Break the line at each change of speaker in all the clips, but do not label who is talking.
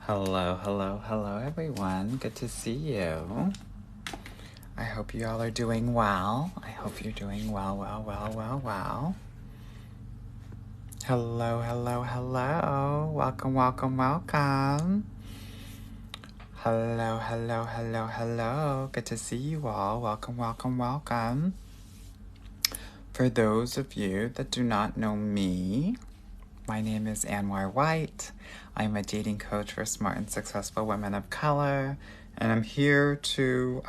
Hello, everyone. Good to see you. I hope you all are doing well. I hope you're doing well. Hello. Welcome. Hello. Good to see you all. Welcome. For those of you that do not know me, my name is Anwar White. I'm a dating coach for smart and successful women of color, and I'm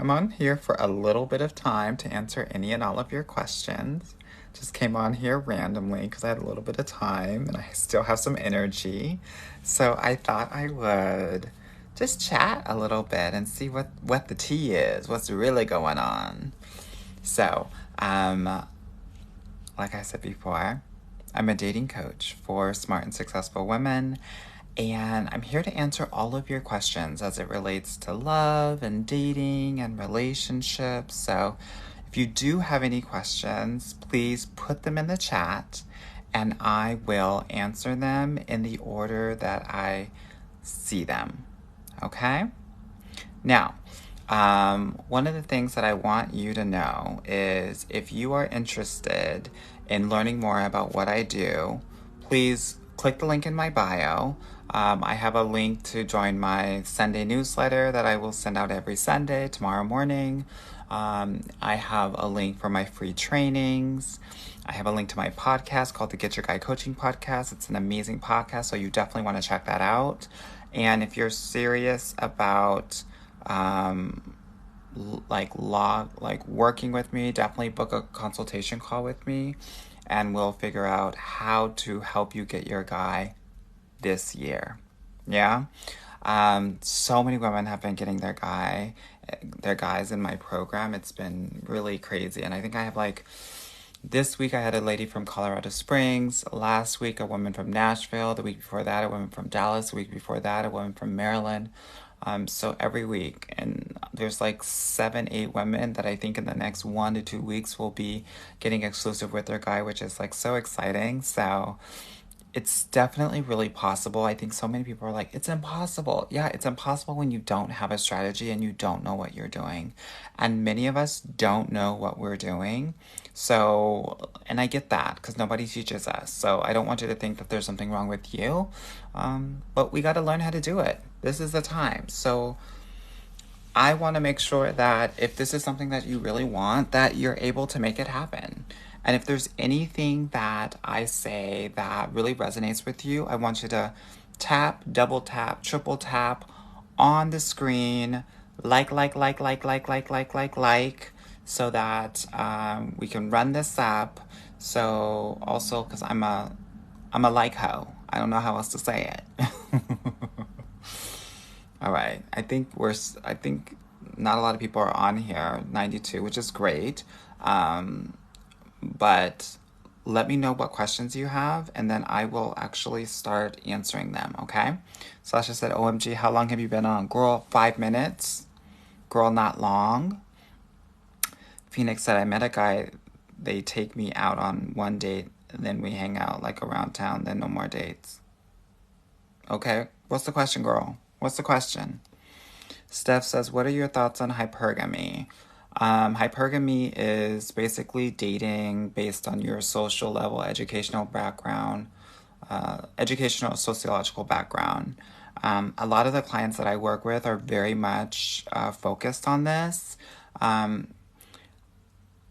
on here for a little bit of time to answer any and all of your questions. Just came on here randomly because I had a little bit of time and I still have some energy. So I thought I would just chat a little bit and see what the tea is, what's really going on. So, like I said before, I'm a dating coach for smart and successful women, and I'm here to answer all of your questions as it relates to love and dating and relationships. So if you do have any questions, please put them in the chat and I will answer them in the order that I see them. Okay? Now, one of the things that I want you to know is if you are interested in learning more about what I do, please click the link in my bio. I have a link to join my Sunday newsletter that I will send out every Sunday, tomorrow morning. I have a link for my free trainings. I have a link to my podcast called the Get Your Guy Coaching Podcast. It's an amazing podcast, so you definitely want to check that out. And if you're serious about working with me, definitely book a consultation call with me and we'll figure out how to help you get your guy this year. Yeah. So many women have been getting their guys in my program. It's been really crazy. And I think I have this week I had a lady from Colorado Springs. Last week, a woman from Nashville. The week before that, a woman from Dallas. The week before that, a woman from Maryland. So every week, and there's 7-8 women that I think in the next 1 to 2 weeks will be getting exclusive with their guy, which is so exciting. So it's definitely really possible. I think so many people are like, it's impossible. Yeah, it's impossible when you don't have a strategy and you don't know what you're doing. And many of us don't know what we're doing. So, and I get that because nobody teaches us. So I don't want you to think that there's something wrong with you. But we got to learn how to do it. This is the time. So I want to make sure that if this is something that you really want, that you're able to make it happen. And if there's anything that I say that really resonates with you, I want you to tap, double tap, triple tap on the screen, so that we can run this up. So also, because I'm a like hoe. I don't know how else to say it. All right. I think not a lot of people are on here, 92, which is great. But let me know what questions you have, and then I will actually start answering them, okay? Sasha said, OMG, how long have you been on? Girl, 5 minutes. Girl, not long. Phoenix said, I met a guy, they take me out on one date, and then we hang out around town, then no more dates. Okay, what's the question, girl? What's the question? Steph says, what are your thoughts on hypergamy? Hypergamy is basically dating based on your social level, educational background, educational sociological background. A lot of the clients that I work with are very much focused on this.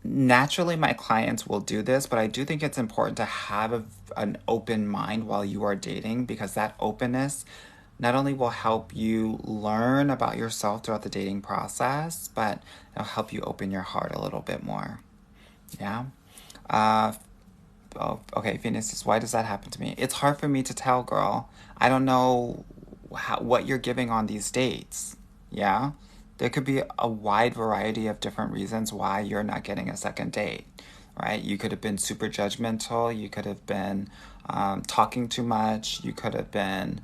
Naturally, my clients will do this, but I do think it's important to have an open mind while you are dating, because that openness not only will help you learn about yourself throughout the dating process, but it'll help you open your heart a little bit more. Yeah? Okay, Phoenix says, why does that happen to me? It's hard for me to tell, girl. I don't know what you're giving on these dates. Yeah? There could be a wide variety of different reasons why you're not getting a second date, right? You could have been super judgmental. You could have been talking too much. You could have been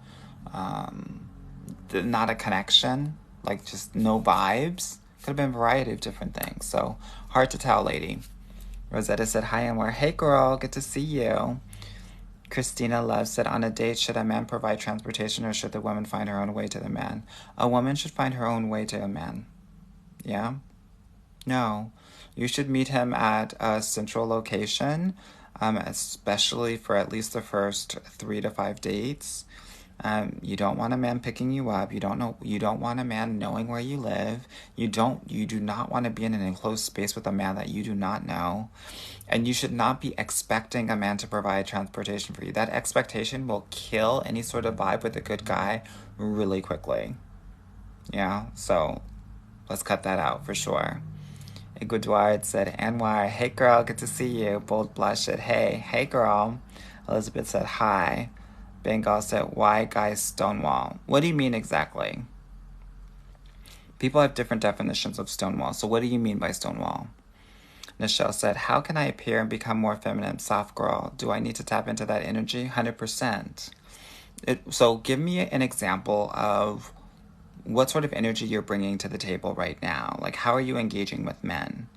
not a connection, just no vibes. Could have been a variety of different things. So hard to tell, lady. Rosetta said, hi, Anwar. Hey, girl. Good to see you. Christina Love said, on a date, should a man provide transportation or should the woman find her own way to the man? A woman should find her own way to a man. Yeah? No. You should meet him at a central location, especially for at least the first 3 to 5 dates. You don't want a man picking you up. You don't want a man knowing where you live. You do not want to be in an enclosed space with a man that you do not know. And you should not be expecting a man to provide transportation for you. That expectation will kill any sort of vibe with a good guy really quickly. Yeah, so let's cut that out for sure. Iguaduard said, Anwar, hey girl, good to see you. Bold blush said, hey girl. Elizabeth said, hi. Bengal said, why guys stonewall? What do you mean exactly? People have different definitions of stonewall, so what do you mean by stonewall? Nichelle said, how can I appear and become more feminine, soft girl? Do I need to tap into that energy? 100%. So give me an example of what sort of energy you're bringing to the table right now. Like, how are you engaging with men?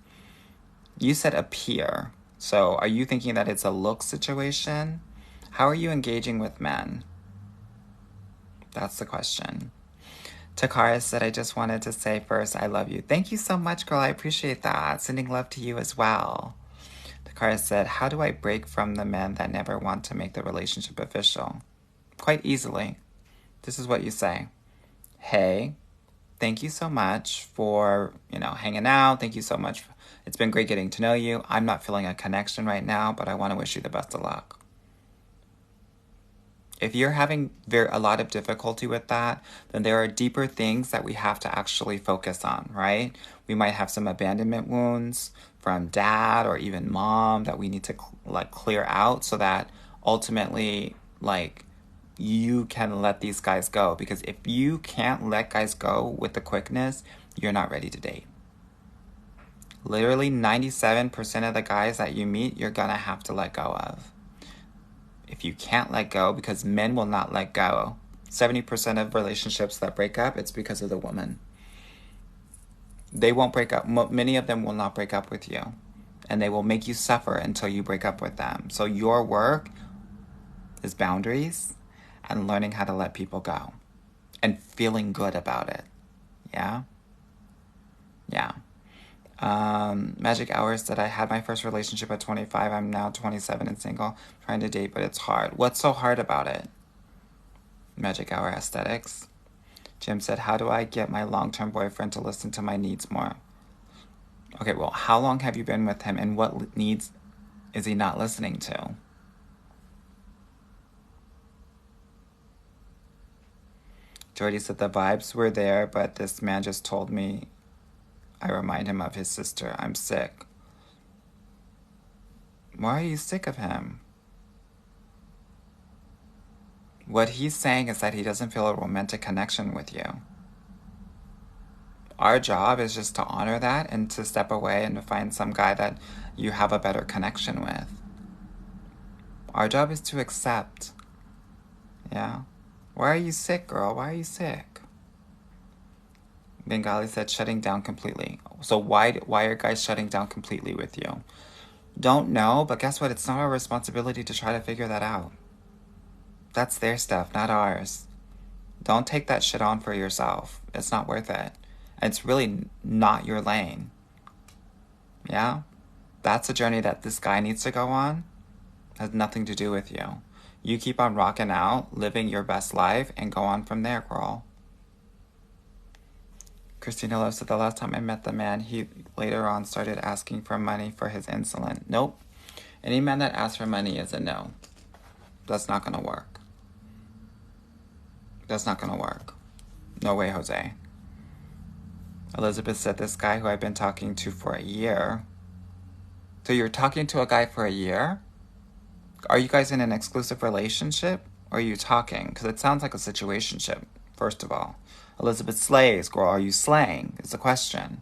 You said appear. So are you thinking that it's a look situation? How are you engaging with men? That's the question. Takara said, I just wanted to say first, I love you. Thank you so much, girl. I appreciate that. Sending love to you as well. Takara said, how do I break from the men that never want to make the relationship official? Quite easily. This is what you say. Hey, thank you so much for, hanging out. Thank you so much. It's been great getting to know you. I'm not feeling a connection right now, but I want to wish you the best of luck. If you're having a lot of difficulty with that, then there are deeper things that we have to actually focus on, right? We might have some abandonment wounds from dad or even mom that we need to clear out so that ultimately you can let these guys go. Because if you can't let guys go with the quickness, you're not ready to date. Literally 97% of the guys that you meet, you're gonna have to let go of. If you can't let go, because men will not let go. 70% of relationships that break up, it's because of the woman. They won't break up. Many of them will not break up with you. And they will make you suffer until you break up with them. So your work is boundaries and learning how to let people go. And feeling good about it. Yeah? Yeah. Magic Hours said, I had my first relationship at 25. I'm now 27 and single, trying to date, but it's hard. What's so hard about it? Magic Hour Aesthetics. Jim said, how do I get my long-term boyfriend to listen to my needs more? Okay, well, how long have you been with him and what needs is he not listening to? Jordy said, the vibes were there, but this man just told me I remind him of his sister. I'm sick. Why are you sick of him? What he's saying is that he doesn't feel a romantic connection with you. Our job is just to honor that and to step away and to find some guy that you have a better connection with. Our job is to accept. Yeah? Why are you sick, girl? Why are you sick? Bengali said shutting down completely. So why are guys shutting down completely with you? Don't know, but guess what? It's not our responsibility to try to figure that out. That's their stuff, not ours. Don't take that shit on for yourself. It's not worth it. It's really not your lane. Yeah? That's a journey that this guy needs to go on. It has nothing to do with you. You keep on rocking out, living your best life, and go on from there, girl. Christina Love said, the last time I met the man, he later on started asking for money for his insulin. Nope. Any man that asks for money is a no. That's not going to work. That's not going to work. No way, Jose. Elizabeth said, this guy who I've been talking to for a year. So you're talking to a guy for a year? Are you guys in an exclusive relationship? Or are you talking? Because it sounds like a situationship, first of all. Elizabeth slays, girl. Are you slaying? Is the question.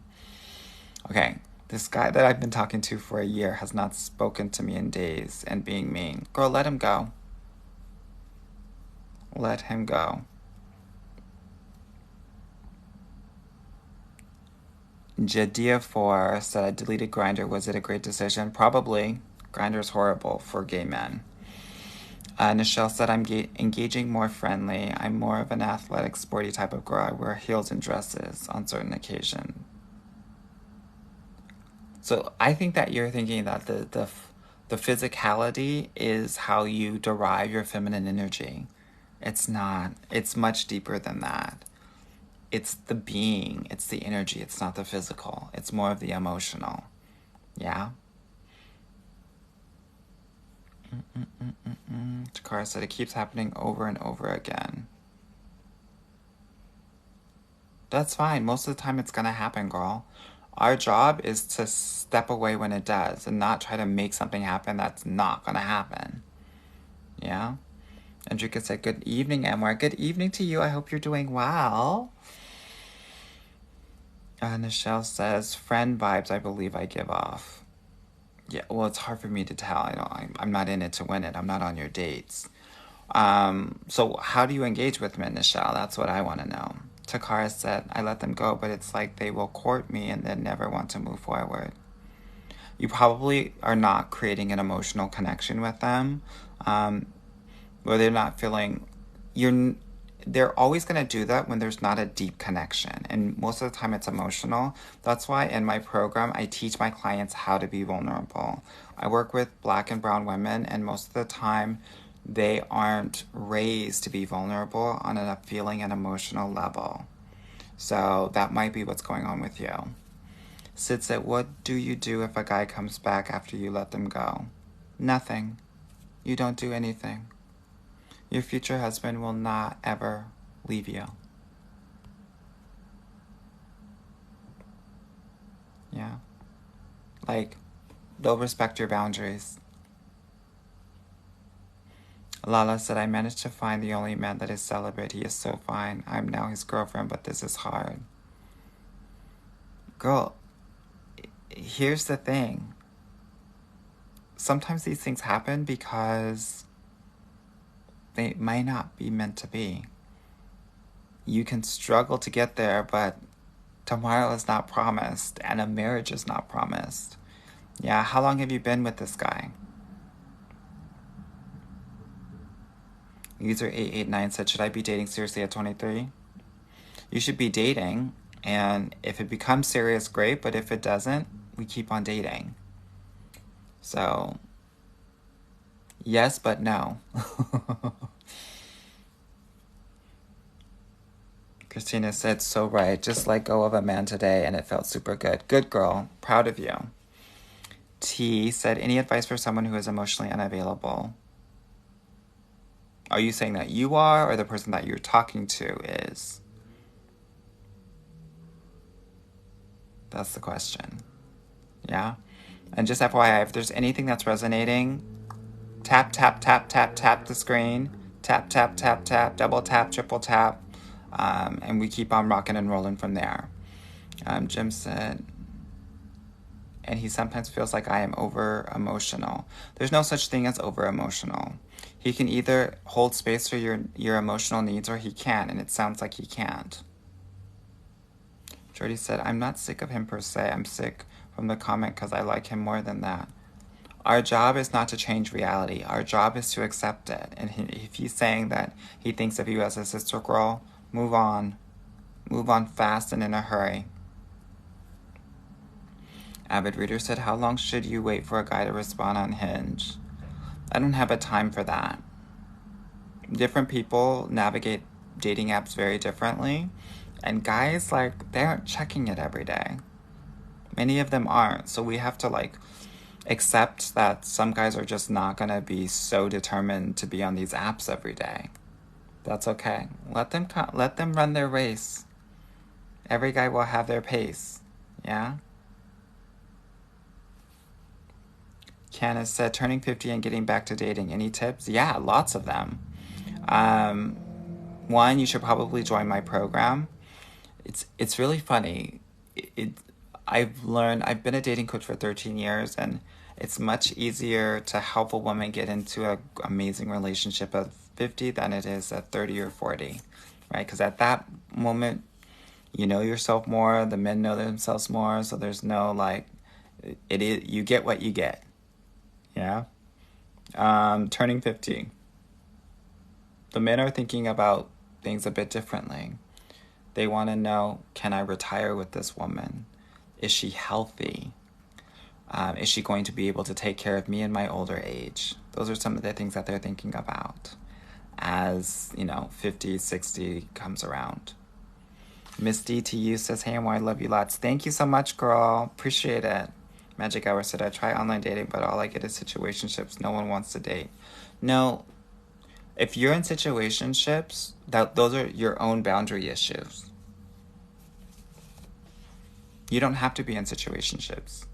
Okay, this guy that I've been talking to for a year has not spoken to me in days and being mean. Girl, let him go. Let him go. Jadia4 said, I deleted Grindr. Was it a great decision? Probably. Grindr's horrible for gay men. Nichelle said, I'm engaging more friendly. I'm more of an athletic, sporty type of girl. I wear heels and dresses on certain occasions. So I think that you're thinking that the physicality is how you derive your feminine energy. It's not. It's much deeper than that. It's the being. It's the energy. It's not the physical. It's more of the emotional. Yeah? Takara said, it keeps happening over and over again. That's fine. Most of the time it's going to happen, girl. Our job is to step away when it does and not try to make something happen that's not going to happen. Yeah? Andrika said, good evening, Anwar. Good evening to you. I hope you're doing well. Nichelle says, friend vibes I believe I give off. Yeah, well, it's hard for me to tell. I'm not in it to win it. I'm not on your dates. So how do you engage with men, Nichelle? That's what I want to know. Takara said, I let them go, but it's like they will court me and then never want to move forward. You probably are not creating an emotional connection with them, where they're not feeling they're always going to do that when there's not a deep connection, and most of the time it's emotional. That's why in my program I teach my clients how to be vulnerable. I work with Black and brown women, and most of the time they aren't raised to be vulnerable on a feeling and emotional level. So that might be what's going on with you. Sid said, what do you do if a guy comes back after you let them go? Nothing. You don't do anything. Your future husband will not ever leave you. Yeah. Like, they'll respect your boundaries. Lala said, I managed to find the only man that is celibate. He is so fine. I'm now his girlfriend, but this is hard. Girl, here's the thing. Sometimes these things happen because they might not be meant to be. You can struggle to get there, but tomorrow is not promised, and a marriage is not promised. Yeah, how long have you been with this guy? User 889 said, should I be dating seriously at 23? You should be dating, and if it becomes serious, great, but if it doesn't, we keep on dating. So, yes, but no. Christina said, so right. Just let go of a man today, and it felt super good. Good girl. Proud of you. T said, any advice for someone who is emotionally unavailable? Are you saying that you are, or the person that you're talking to is? That's the question. Yeah? And just FYI, if there's anything that's resonating, tap, tap, tap, tap, tap the screen. Tap, tap, tap, tap, double tap, triple tap. And we keep on rocking and rolling from there. Jim said, and he sometimes feels like I am over-emotional. There's no such thing as over-emotional. He can either hold space for your emotional needs, or he can, and it sounds like he can't. Jordy said, I'm not sick of him per se. I'm sick from the comment because I like him more than that. Our job is not to change reality. Our job is to accept it. And if he's saying that he thinks of you as a sister girl, move on. Move on fast and in a hurry. Avid Reader said, how long should you wait for a guy to respond on Hinge? I don't have a time for that. Different people navigate dating apps very differently. And guys, they aren't checking it every day. Many of them aren't. So we have to, accept that some guys are just not going to be so determined to be on these apps every day. That's okay. Let them run their race. Every guy will have their pace. Yeah? Candace said, turning 50 and getting back to dating. Any tips? Yeah, lots of them. One, you should probably join my program. It's really funny. I've been a dating coach for 13 years, and it's much easier to help a woman get into an amazing relationship at 50 than it is at 30 or 40, right? Because at that moment, You know yourself more, the men know themselves more, so there's no like, you get what you get. Yeah? Turning 50. The men are thinking about things a bit differently. They want to know, can I retire with this woman? Is she healthy? Is she going to be able to take care of me in my older age? Those are some of the things that they're thinking about as, 50, 60 comes around. Miss D to you says, hey, Anwar, I love you lots. Thank you so much, girl. Appreciate it. Magic Hour said, I try online dating, but all I get is situationships. No one wants to date. No, if you're in situationships, those are your own boundary issues. You don't have to be in situationships.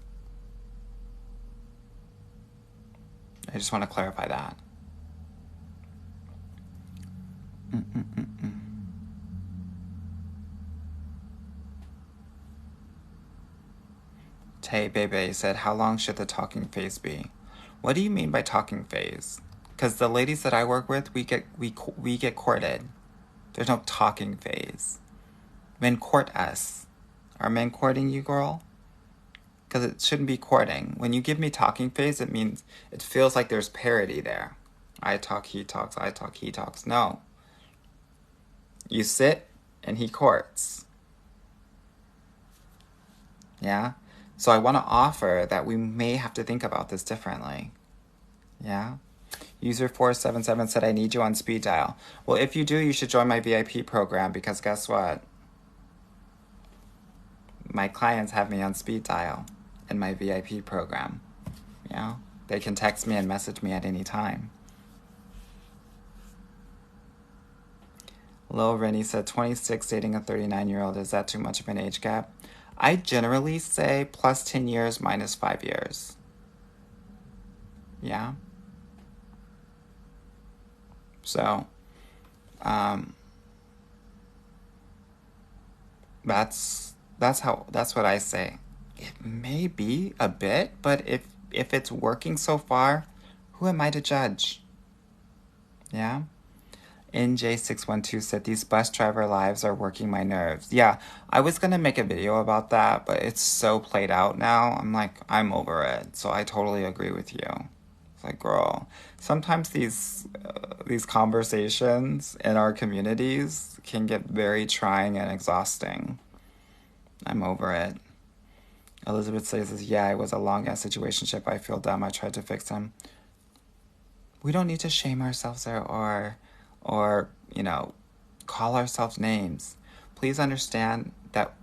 I just want to clarify that. Tay Bebe said, how long should the talking phase be? What do you mean by talking phase? Because the ladies that I work with, we get courted. There's no talking phase. Men court us. Are men courting you, girl? Because it shouldn't be courting. When you give me talking phase, it feels like there's parity there. I talk, he talks, I talk, he talks. No. You sit and he courts. Yeah? So I want to offer that we may have to think about this differently. Yeah? User 477 said, I need you on speed dial. Well, if you do, you should join my VIP program because guess what? My clients have me on speed dial in my VIP program. Yeah? They can text me and message me at any time. Lil Rennie said, 26 dating a 39-year-old. Is that too much of an age gap? I generally say plus 10 years minus 5 years. Yeah? So, that's what I say. It may be a bit, but if it's working so far, who am I to judge? Yeah? NJ612 said, these bus driver lives are working my nerves. Yeah, I was going to make a video about that, but it's so played out now. I'm over it. So I totally agree with you. It's like, girl, sometimes these conversations in our communities can get very trying and exhausting. I'm over it. Elizabeth says, yeah, it was a long-ass situationship. I feel dumb. I tried to fix him. We don't need to shame ourselves or call ourselves names. Please understand that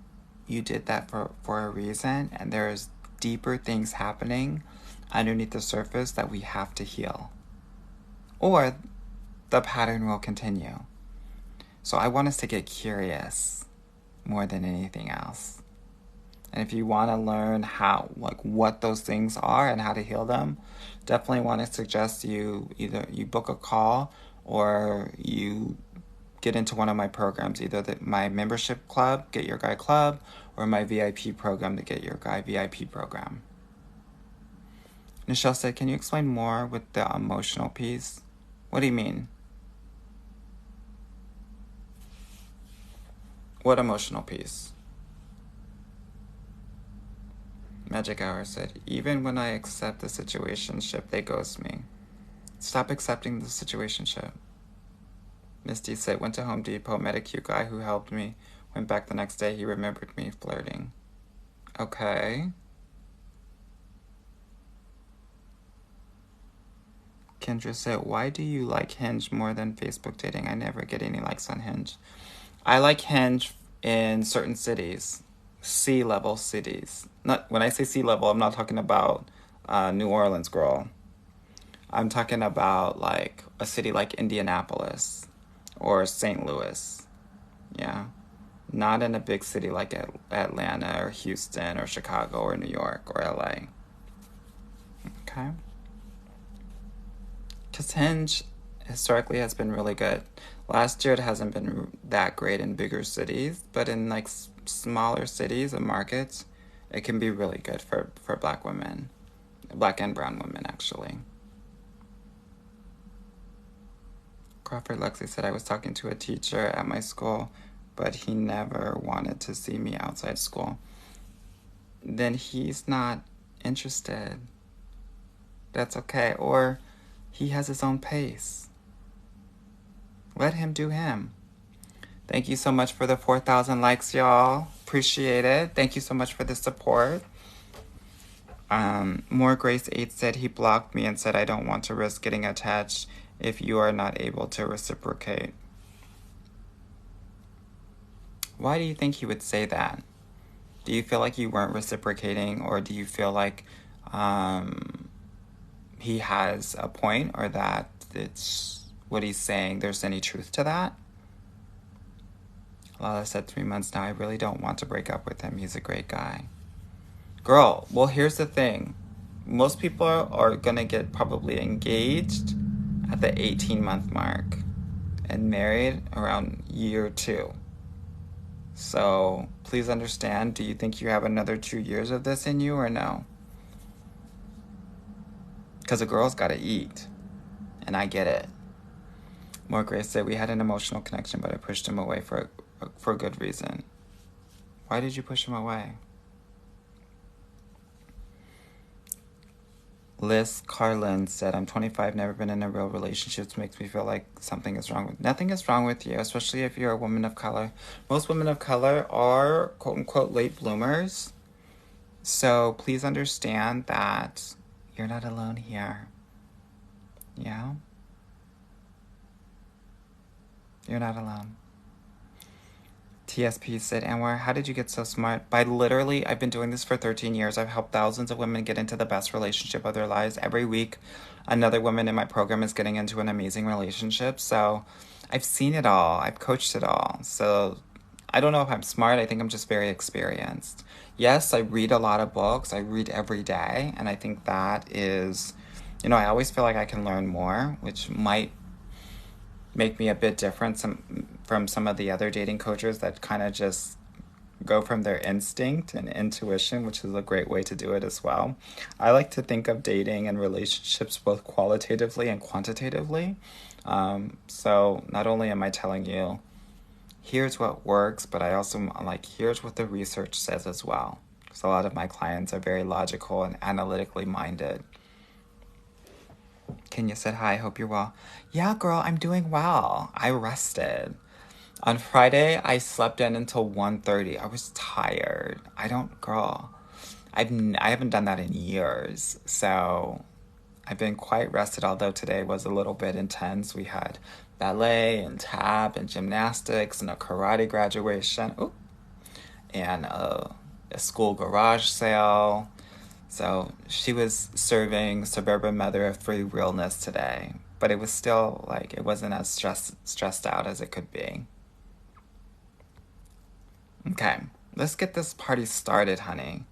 you did that for a reason, and there's deeper things happening underneath the surface that we have to heal. Or the pattern will continue. So I want us to get curious more than anything else. And if you want to learn what those things are and how to heal them, definitely want to suggest you either you book a call or you get into one of my programs, either my membership club, Get Your Guy Club, or my VIP program, the Get Your Guy VIP program. Nichelle said, can you explain more with the emotional piece? What do you mean? What emotional piece? Magic Hour said, even when I accept the situationship, they ghost me. Stop accepting the situationship. Misty said, went to Home Depot, met a cute guy who helped me. Went back the next day, he remembered me flirting. Okay. Kendra said, why do you like Hinge more than Facebook dating? I never get any likes on Hinge. I like Hinge in certain cities. C-level cities. When I say C-level, I'm not talking about New Orleans, girl. I'm talking about like a city like Indianapolis or St. Louis. Yeah. Not in a big city like Atlanta or Houston or Chicago or New York or LA. Okay. Because Hinge historically has been really good. Last year it hasn't been that great in bigger cities, but in like smaller cities and markets, it can be really good for black women. Black and brown women, actually. Crawford Lexi said, I was talking to a teacher at my school but he never wanted to see me outside school. Then he's not interested. That's okay. Or he has his own pace. Let him do him. Thank you so much for the 4,000 likes, y'all. Appreciate it. Thank you so much for the support. More Grace 8 said he blocked me and said I don't want to risk getting attached if you are not able to reciprocate. Why do you think he would say that? Do you feel like you weren't reciprocating, or do you feel like he has a point, or that it's what he's saying, there's any truth to that? Lala said 3 months now. I really don't want to break up with him. He's a great guy. Girl, well, here's the thing. Most people are going to get probably engaged at the 18-month mark and married around year 2. So please understand, do you think you have another 2 years of this in you or no? Because a girl's got to eat, and I get it. More Grace said, we had an emotional connection, but I pushed him away for a good reason. Why did you push him away? Liz Carlin said, I'm 25, never been in a real relationship. It makes me feel like something is wrong. Nothing is wrong with you, especially if you're a woman of color. Most women of color are, quote-unquote, late bloomers. So please understand that you're not alone here. Yeah? You're not alone. TSP said, Anwar, how did you get so smart? By literally, I've been doing this for 13 years. I've helped thousands of women get into the best relationship of their lives. Every week, another woman in my program is getting into an amazing relationship. So I've seen it all. I've coached it all. So I don't know if I'm smart. I think I'm just very experienced. Yes, I read a lot of books. I read every day. And I think that is, I always feel like I can learn more, which might make me a bit different from some of the other dating coaches that kind of just go from their instinct and intuition, which is a great way to do it as well. I like to think of dating and relationships both qualitatively and quantitatively. So not only am I telling you, here's what works, but I also like, here's what the research says as well. Because a lot of my clients are very logical and analytically minded. Kenya said, hi, hope you're well. Yeah, girl, I'm doing well. I rested. On Friday, I slept in until 1:30. I was tired. I haven't done that in years. So I've been quite rested, although today was a little bit intense. We had ballet and tap and gymnastics and a karate graduation. Ooh, and a school garage sale. So she was serving Suburban Mother of Free Realness today. But it was still, like, it wasn't as stressed out as it could be. Okay, let's get this party started, honey.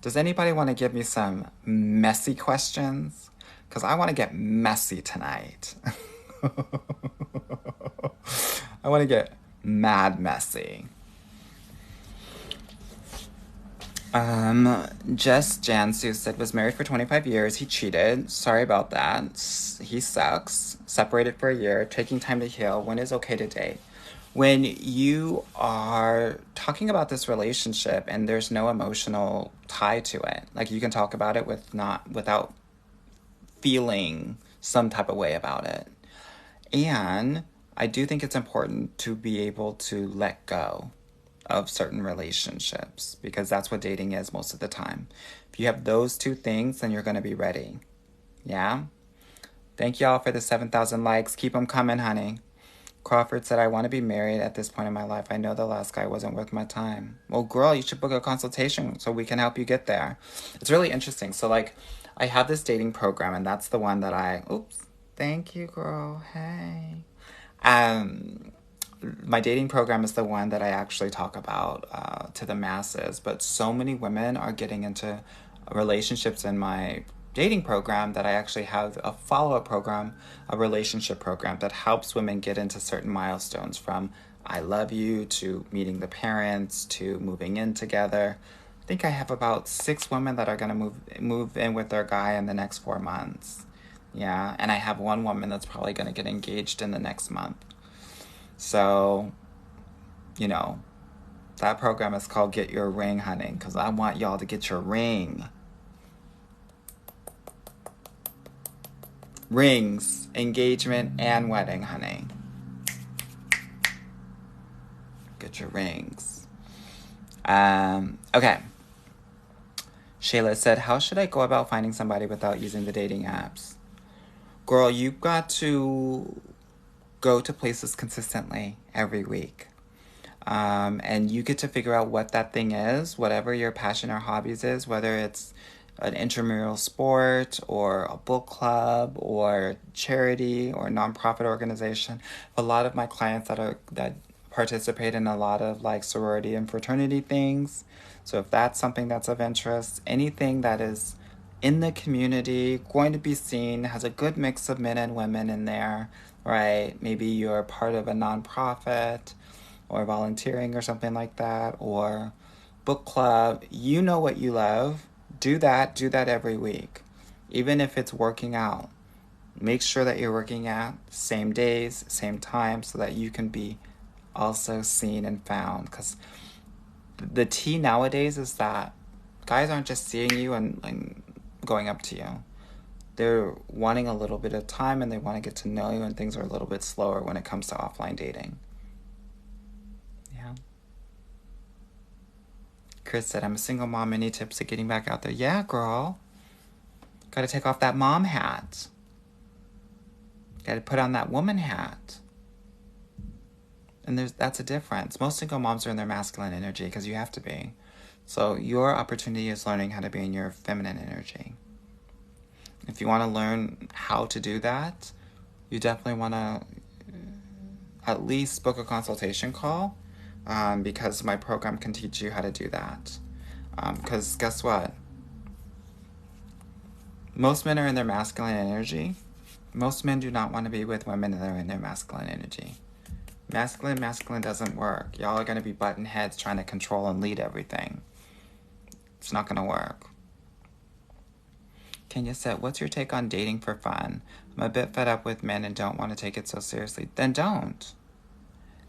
Does anybody want to give me some messy questions? Because I want to get messy tonight. I want to get mad messy. Jess Jansu said, was married for 25 years. He cheated. Sorry about that. He sucks. Separated for a year. Taking time to heal. When is okay to date? When you are talking about this relationship and there's no emotional tie to it, like you can talk about it without feeling some type of way about it. And I do think it's important to be able to let go of certain relationships, because that's what dating is most of the time. If you have those two things, then you're going to be ready. Yeah? Thank y'all for the 7,000 likes. Keep them coming, honey. Crawford said, I want to be married at this point in my life. I know the last guy wasn't worth my time. Well, girl, you should book a consultation so we can help you get there. It's really interesting. So, like, I have this dating program, and that's the one that thank you, girl. Hey. My dating program is the one that I actually talk about to the masses, but so many women are getting into relationships in my dating program that I actually have a follow-up program, a relationship program that helps women get into certain milestones, from I love you to meeting the parents to moving in together. I think I have about 6 women that are going to move in with their guy in the next 4 months. Yeah, and I have 1 woman that's probably going to get engaged in the next month. So you know, that program is called Get Your Ring, honey, because I want y'all to get your ring. Rings, engagement, and wedding, honey. Get your rings. Okay. Shayla said, how should I go about finding somebody without using the dating apps? Girl, you've got to go to places consistently every week. And you get to figure out what that thing is, whatever your passion or hobbies is, whether it's an intramural sport or a book club or charity or nonprofit organization. A lot of my clients that participate in a lot of like sorority and fraternity things. So if that's something that's of interest, anything that is in the community, going to be seen, has a good mix of men and women in there, right? Maybe you're part of a nonprofit or volunteering or something like that, or book club. You know what you love. Do that every week. Even if it's working out, make sure that you're working out same days, same time, so that you can be also seen and found. Because the tea nowadays is that guys aren't just seeing you and going up to you. They're wanting a little bit of time and they want to get to know you, and things are a little bit slower when it comes to offline dating. Yeah. Chris said, I'm a single mom. Any tips to getting back out there? Yeah, girl. Got to take off that mom hat. Got to put on that woman hat. And that's a difference. Most single moms are in their masculine energy because you have to be. So your opportunity is learning how to be in your feminine energy. If you want to learn how to do that, you definitely want to at least book a consultation call, because my program can teach you how to do that. Because guess what? Most men are in their masculine energy. Most men do not want to be with women that are in their masculine energy. Masculine doesn't work. Y'all are going to be button heads trying to control and lead everything. It's not going to work. Kenya said, what's your take on dating for fun? I'm a bit fed up with men and don't want to take it so seriously. Then don't.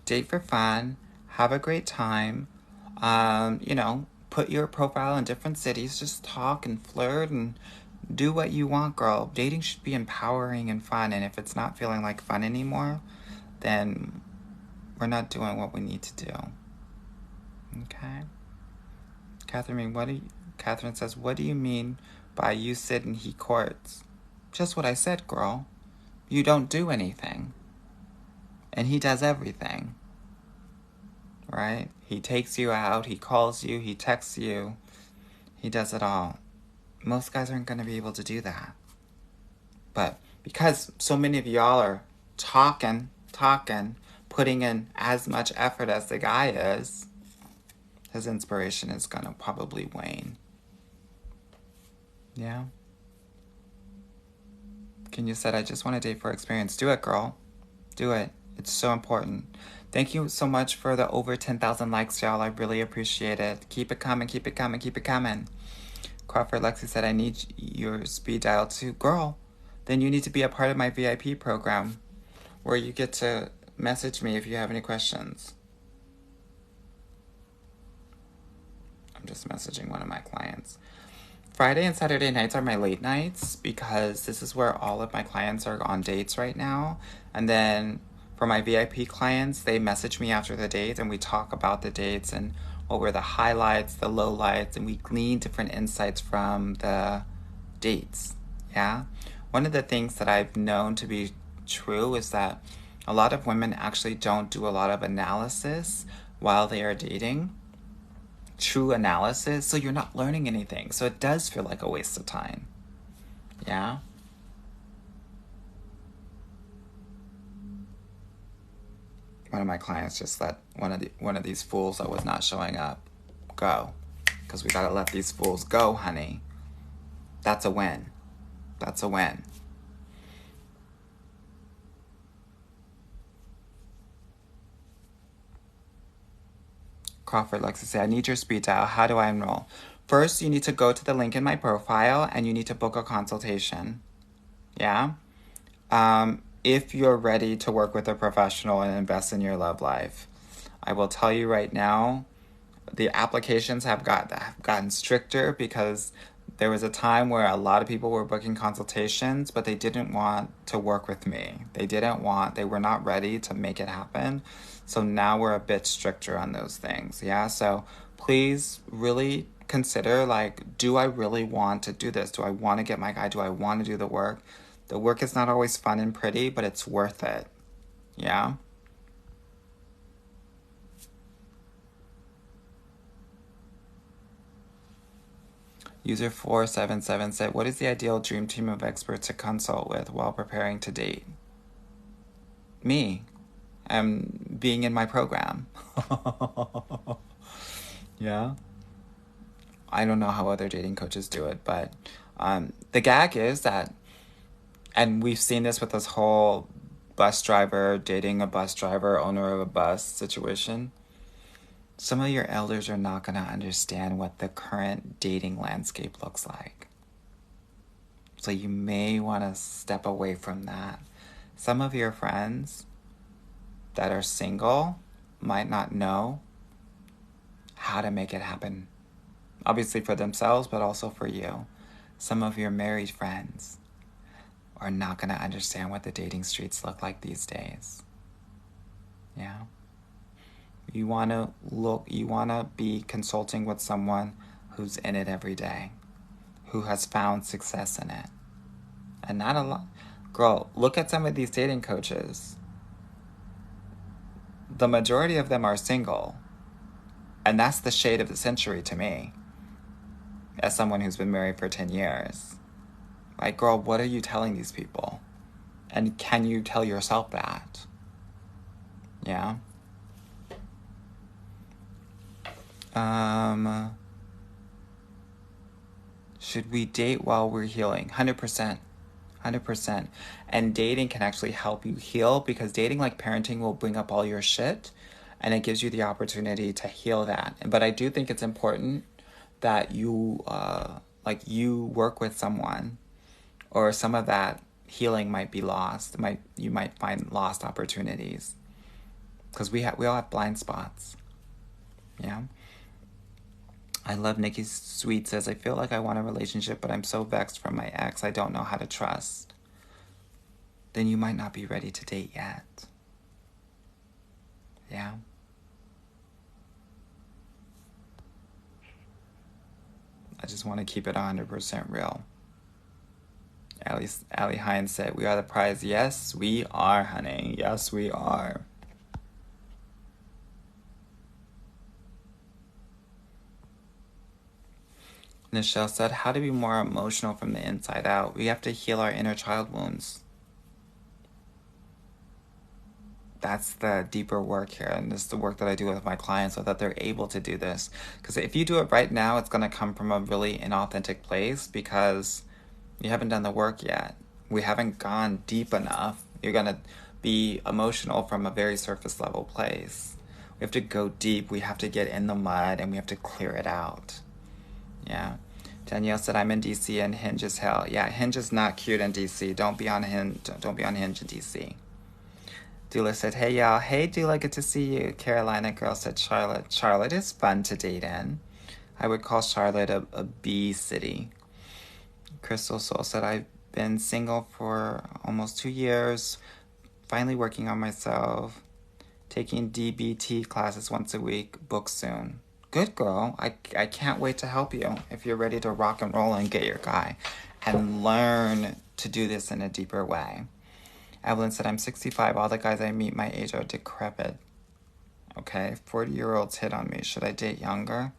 Date for fun. Have a great time. Put your profile in different cities. Just talk and flirt and do what you want, girl. Dating should be empowering and fun. And if it's not feeling like fun anymore, then we're not doing what we need to do. Okay? Catherine says, what do you mean by you sit and he courts? Just what I said, girl. You don't do anything. And he does everything. Right? He takes you out, he calls you, he texts you. He does it all. Most guys aren't going to be able to do that. But because so many of y'all are talking, putting in as much effort as the guy is, his inspiration is going to probably wane. Yeah? Kenya said, I just want to date for experience. Do it, girl. Do it. It's so important. Thank you so much for the over 10,000 likes, y'all. I really appreciate it. Keep it coming, keep it coming, keep it coming. Crawford Lexi said, I need your speed dial too. Girl, then you need to be a part of my VIP program where you get to message me if you have any questions. I'm just messaging one of my clients. Friday and Saturday nights are my late nights because this is where all of my clients are on dates right now. And then for my VIP clients, they message me after the dates and we talk about the dates and what were the highlights, the lowlights, and we glean different insights from the dates. Yeah? One of the things that I've known to be true is that a lot of women actually don't do a lot of analysis while they are dating. True analysis, so you're not learning anything. So it does feel like a waste of time. Yeah? One of my clients just let one of these fools that was not showing up go. Because we gotta let these fools go, honey. That's a win. That's a win. Crawford likes to say, I need your speed dial. How do I enroll? First, you need to go to the link in my profile and you need to book a consultation. Yeah? If you're ready to work with a professional and invest in your love life. I will tell you right now, the applications have gotten stricter because there was a time where a lot of people were booking consultations, but they didn't want to work with me. They were not ready to make it happen. So now we're a bit stricter on those things. Yeah. So please really consider, like, do I really want to do this? Do I want to get my guy? Do I want to do the work? The work is not always fun and pretty, but it's worth it. Yeah. User 477 said, what is the ideal dream team of experts to consult with while preparing to date? Me. I'm being in my program. Yeah. I don't know how other dating coaches do it, but the gag is that, and we've seen this with this whole bus driver dating a bus driver, owner of a bus situation. Some of your elders are not going to understand what the current dating landscape looks like. So you may want to step away from that. Some of your friends that are single might not know how to make it happen. Obviously for themselves, but also for you. Some of your married friends are not going to understand what the dating streets look like these days. Yeah. You want to be consulting with someone who's in it every day, who has found success in it. And not a lot. Girl, look at some of these dating coaches. The majority of them are single. And that's the shade of the century to me, as someone who's been married for 10 years. Like, girl, what are you telling these people? And can you tell yourself that? Yeah. Should we date while we're healing? 100%. 100%. And dating can actually help you heal, because dating, like parenting, will bring up all your shit and it gives you the opportunity to heal that. But I do think it's important that you you work with someone, or some of that healing might be lost. You might find lost opportunities, because we all have blind spots. Yeah. I love Nikki Sweet says, I feel like I want a relationship, but I'm so vexed from my ex, I don't know how to trust. Then you might not be ready to date yet. Yeah. I just want to keep it 100% real. Allie Hines said, we are the prize. Yes, we are, honey. Yes, we are. Nichelle said, how to be more emotional from the inside out. We have to heal our inner child wounds. That's the deeper work here, and this is the work that I do with my clients so that they're able to do this. Because if you do it right now, it's going to come from a really inauthentic place, because you haven't done the work yet. We haven't gone deep enough. You're going to be emotional from a very surface level place. We have to go deep. We have to get in the mud, and we have to clear it out. Yeah. Danielle said, I'm in DC and Hinge is hell. Yeah, Hinge is not cute in DC. Don't be on Hinge in DC. Dula said, hey y'all. Hey Dula, good to see you. Carolina girl said, Charlotte. Charlotte is fun to date in. I would call Charlotte a B city. Crystal Soul said, I've been single for almost 2 years. Finally working on myself. Taking DBT classes once a week. Book soon. Good girl. I can't wait to help you if you're ready to rock and roll and get your guy and learn to do this in a deeper way. Evelyn said, I'm 65. All the guys I meet my age are decrepit. Okay, 40-year-olds hit on me. Should I date younger?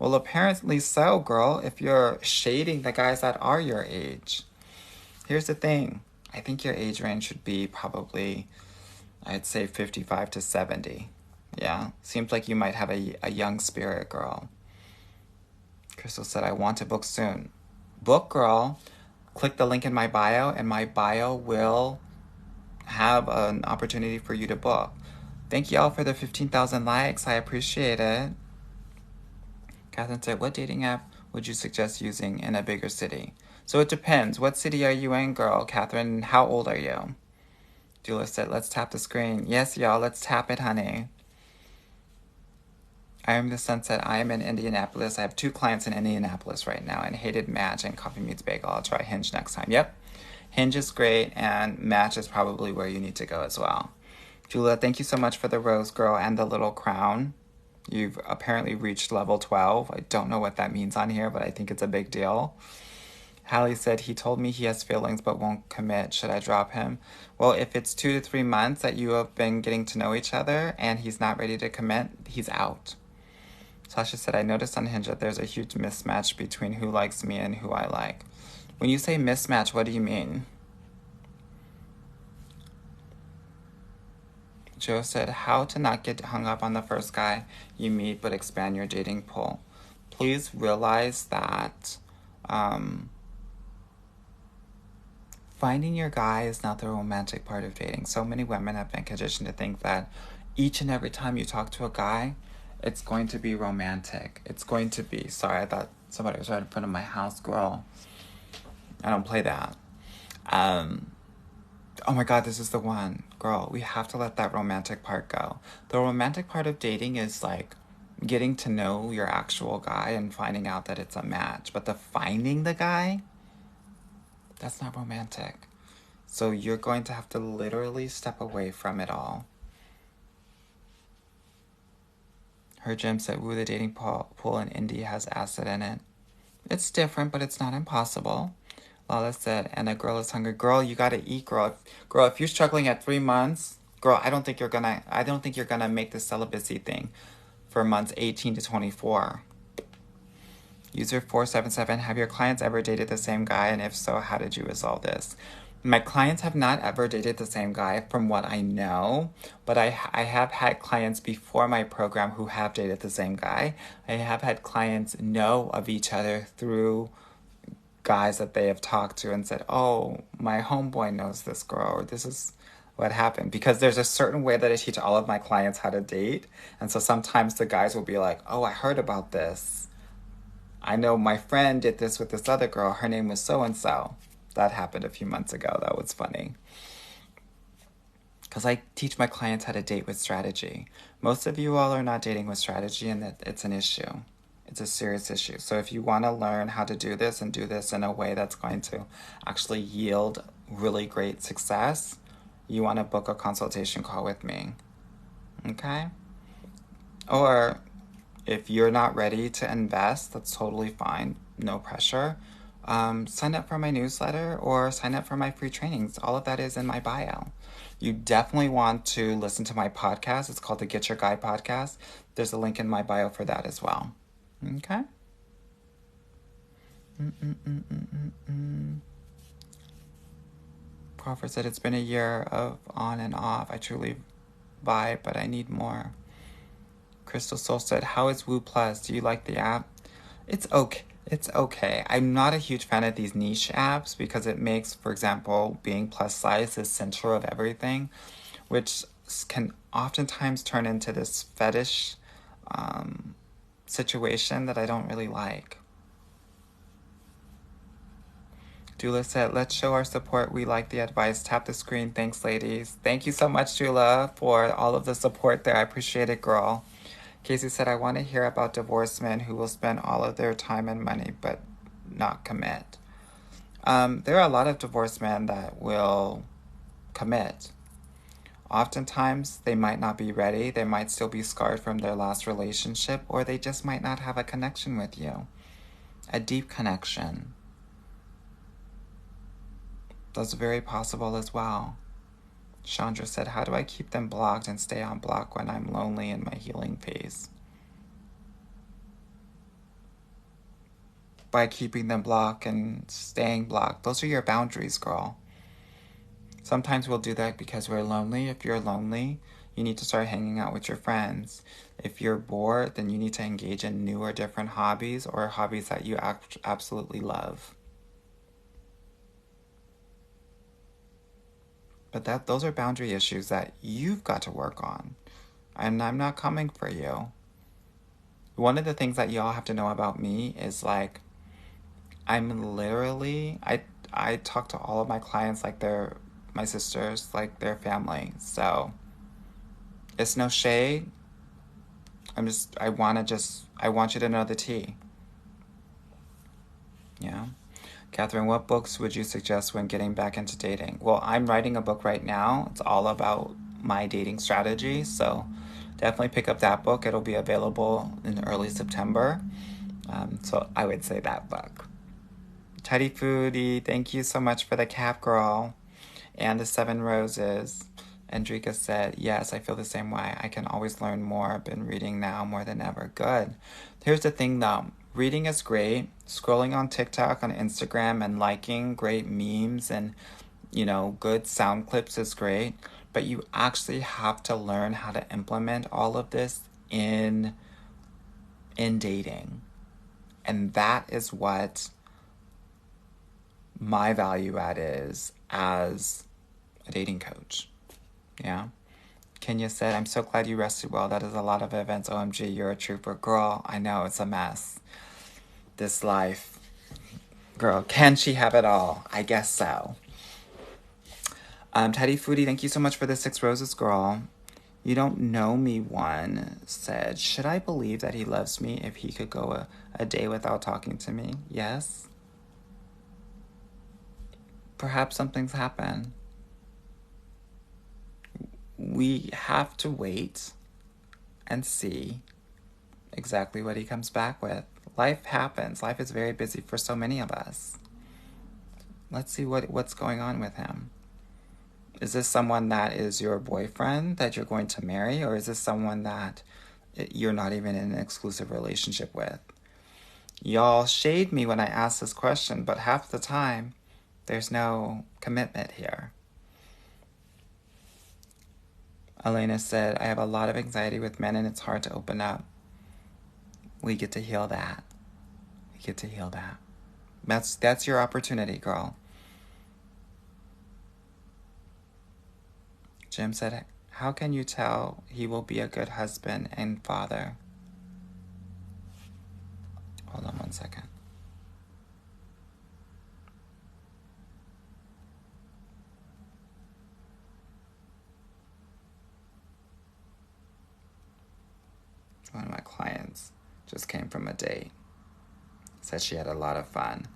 Well, apparently so, girl, if you're shading the guys that are your age. Here's the thing. I think your age range should be probably, I'd say 55 to 70. Yeah, seems like you might have a young spirit, girl. Crystal said, I want to book soon. Book, girl. Click the link in my bio, and my bio will have an opportunity for you to book. Thank y'all for the 15,000 likes. I appreciate it. Catherine said, what dating app would you suggest using in a bigger city? So it depends. What city are you in, girl? Catherine, how old are you? Dula said, let's tap the screen. Yes, y'all, let's tap it, honey. I am the Sunset. I am in Indianapolis. I have 2 clients in Indianapolis right now, and Hated Match and Coffee Meets Bagel. I'll try Hinge next time. Yep. Hinge is great, and Match is probably where you need to go as well. Julia, thank you so much for the rose girl and the little crown. You've apparently reached level 12. I don't know what that means on here, but I think it's a big deal. Hallie said, he told me he has feelings but won't commit. Should I drop him? Well, if it's 2 to 3 months that you have been getting to know each other and he's not ready to commit, he's out. Sasha said, I noticed on Hinge that there's a huge mismatch between who likes me and who I like. When you say mismatch, what do you mean? Joe said, how to not get hung up on the first guy you meet but expand your dating pool. Please realize that finding your guy is not the romantic part of dating. So many women have been conditioned to think that each and every time you talk to a guy, it's going to be romantic. It's going to be, sorry, I thought somebody was right in front of my house, girl. I don't play that. Oh my God, this is the one. Girl, we have to let that romantic part go. The romantic part of dating is like getting to know your actual guy and finding out that it's a match. But the finding the guy, that's not romantic. So you're going to have to literally step away from it all. Her gym said, woo, the dating pool in Indy has acid in it. It's different, but it's not impossible. Lala said, and a girl is hungry. Girl, you gotta eat, girl. Girl, if you're struggling at 3 months, girl, I don't think you're gonna make the celibacy thing for months 18 to 24. User 477, have your clients ever dated the same guy? And if so, how did you resolve this? My clients have not ever dated the same guy from what I know, but I have had clients before my program who have dated the same guy. I have had clients know of each other through guys that they have talked to and said, oh, my homeboy knows this girl, or this is what happened. Because there's a certain way that I teach all of my clients how to date. And so sometimes the guys will be like, oh, I heard about this. I know my friend did this with this other girl. Her name was so-and-so. That happened a few months ago. That was funny. Because I teach my clients how to date with strategy. Most of you all are not dating with strategy, and that it's an issue. It's a serious issue. So if you want to learn how to do this and do this in a way that's going to actually yield really great success, you want to book a consultation call with me. Okay? Or if you're not ready to invest, that's totally fine. No pressure. Sign up for my newsletter or sign up for my free trainings. All of that is in my bio. You definitely want to listen to my podcast. It's called the Get Your Guy podcast. There's a link in my bio for that as well. Okay? Crawford said, it's been a year of on and off. I truly vibe, but I need more. Crystal Soul said, how is Woo Plus? Do you like the app? It's okay. It's okay. I'm not a huge fan of these niche apps because it makes, for example, being plus size the center of everything, which can oftentimes turn into this fetish situation that I don't really like. Dula said, let's show our support. We like the advice. Tap the screen. Thanks, ladies. Thank you so much, Dula, for all of the support there. I appreciate it, girl. Casey said, I want to hear about divorced men who will spend all of their time and money but not commit. There are a lot of divorced men that will commit. Oftentimes, they might not be ready. They might still be scarred from their last relationship, or they just might not have a connection with you. A deep connection. That's very possible as well. Chandra said, how do I keep them blocked and stay on block when I'm lonely in my healing phase? By keeping them blocked and staying blocked. Those are your boundaries, girl. Sometimes we'll do that because we're lonely. If you're lonely, you need to start hanging out with your friends. If you're bored, then you need to engage in new or different hobbies or hobbies that you absolutely love. But those are boundary issues that you've got to work on. And I'm not coming for you. One of the things that y'all have to know about me is like, I'm literally, I talk to all of my clients like they're my sisters, like their family. So it's no shade. I want you to know the tea. Yeah. Catherine, what books would you suggest when getting back into dating? Well, I'm writing a book right now. It's all about my dating strategy. So definitely pick up that book. It'll be available in early September. So I would say that book. Teddy Foodie, thank you so much for the cap, girl. And the 7 roses. Andrika said, yes, I feel the same way. I can always learn more. I've been reading now more than ever. Good. Here's the thing though. Reading is great. Scrolling on TikTok, on Instagram, and liking great memes and, good sound clips is great. But you actually have to learn how to implement all of this in dating. And that is what my value add is as a dating coach. Yeah. Kenya said, I'm so glad you rested well. That is a lot of events. OMG, you're a trooper. Girl, I know, it's a mess. This life. Girl, can she have it all? I guess so. Teddy Foodie, thank you so much for the 6 roses, girl. You don't know me one said, should I believe that he loves me if he could go a day without talking to me? Yes. Perhaps something's happened. We have to wait and see exactly what he comes back with. Life happens. Life is very busy for so many of us. Let's see what's going on with him. Is this someone that is your boyfriend that you're going to marry, or is this someone that you're not even in an exclusive relationship with? Y'all shade me when I ask this question, but half the time, there's no commitment here. Elena said, I have a lot of anxiety with men and it's hard to open up. We get to heal that. We get to heal that. That's your opportunity, girl. Jim said, how can you tell he will be a good husband and father? Hold on 1 second. One of my clients just came from a date. Said she had a lot of fun.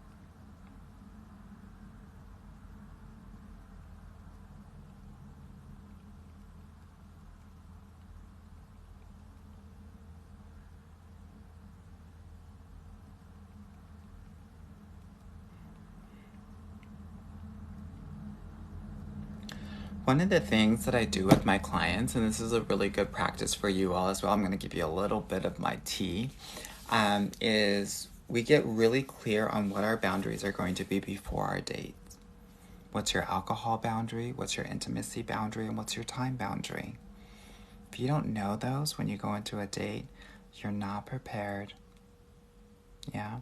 One of the things that I do with my clients, and this is a really good practice for you all as well, I'm going to give you a little bit of my tea, is we get really clear on what our boundaries are going to be before our date. What's your alcohol boundary? What's your intimacy boundary? And what's your time boundary? If you don't know those when you go into a date, you're not prepared. Yeah.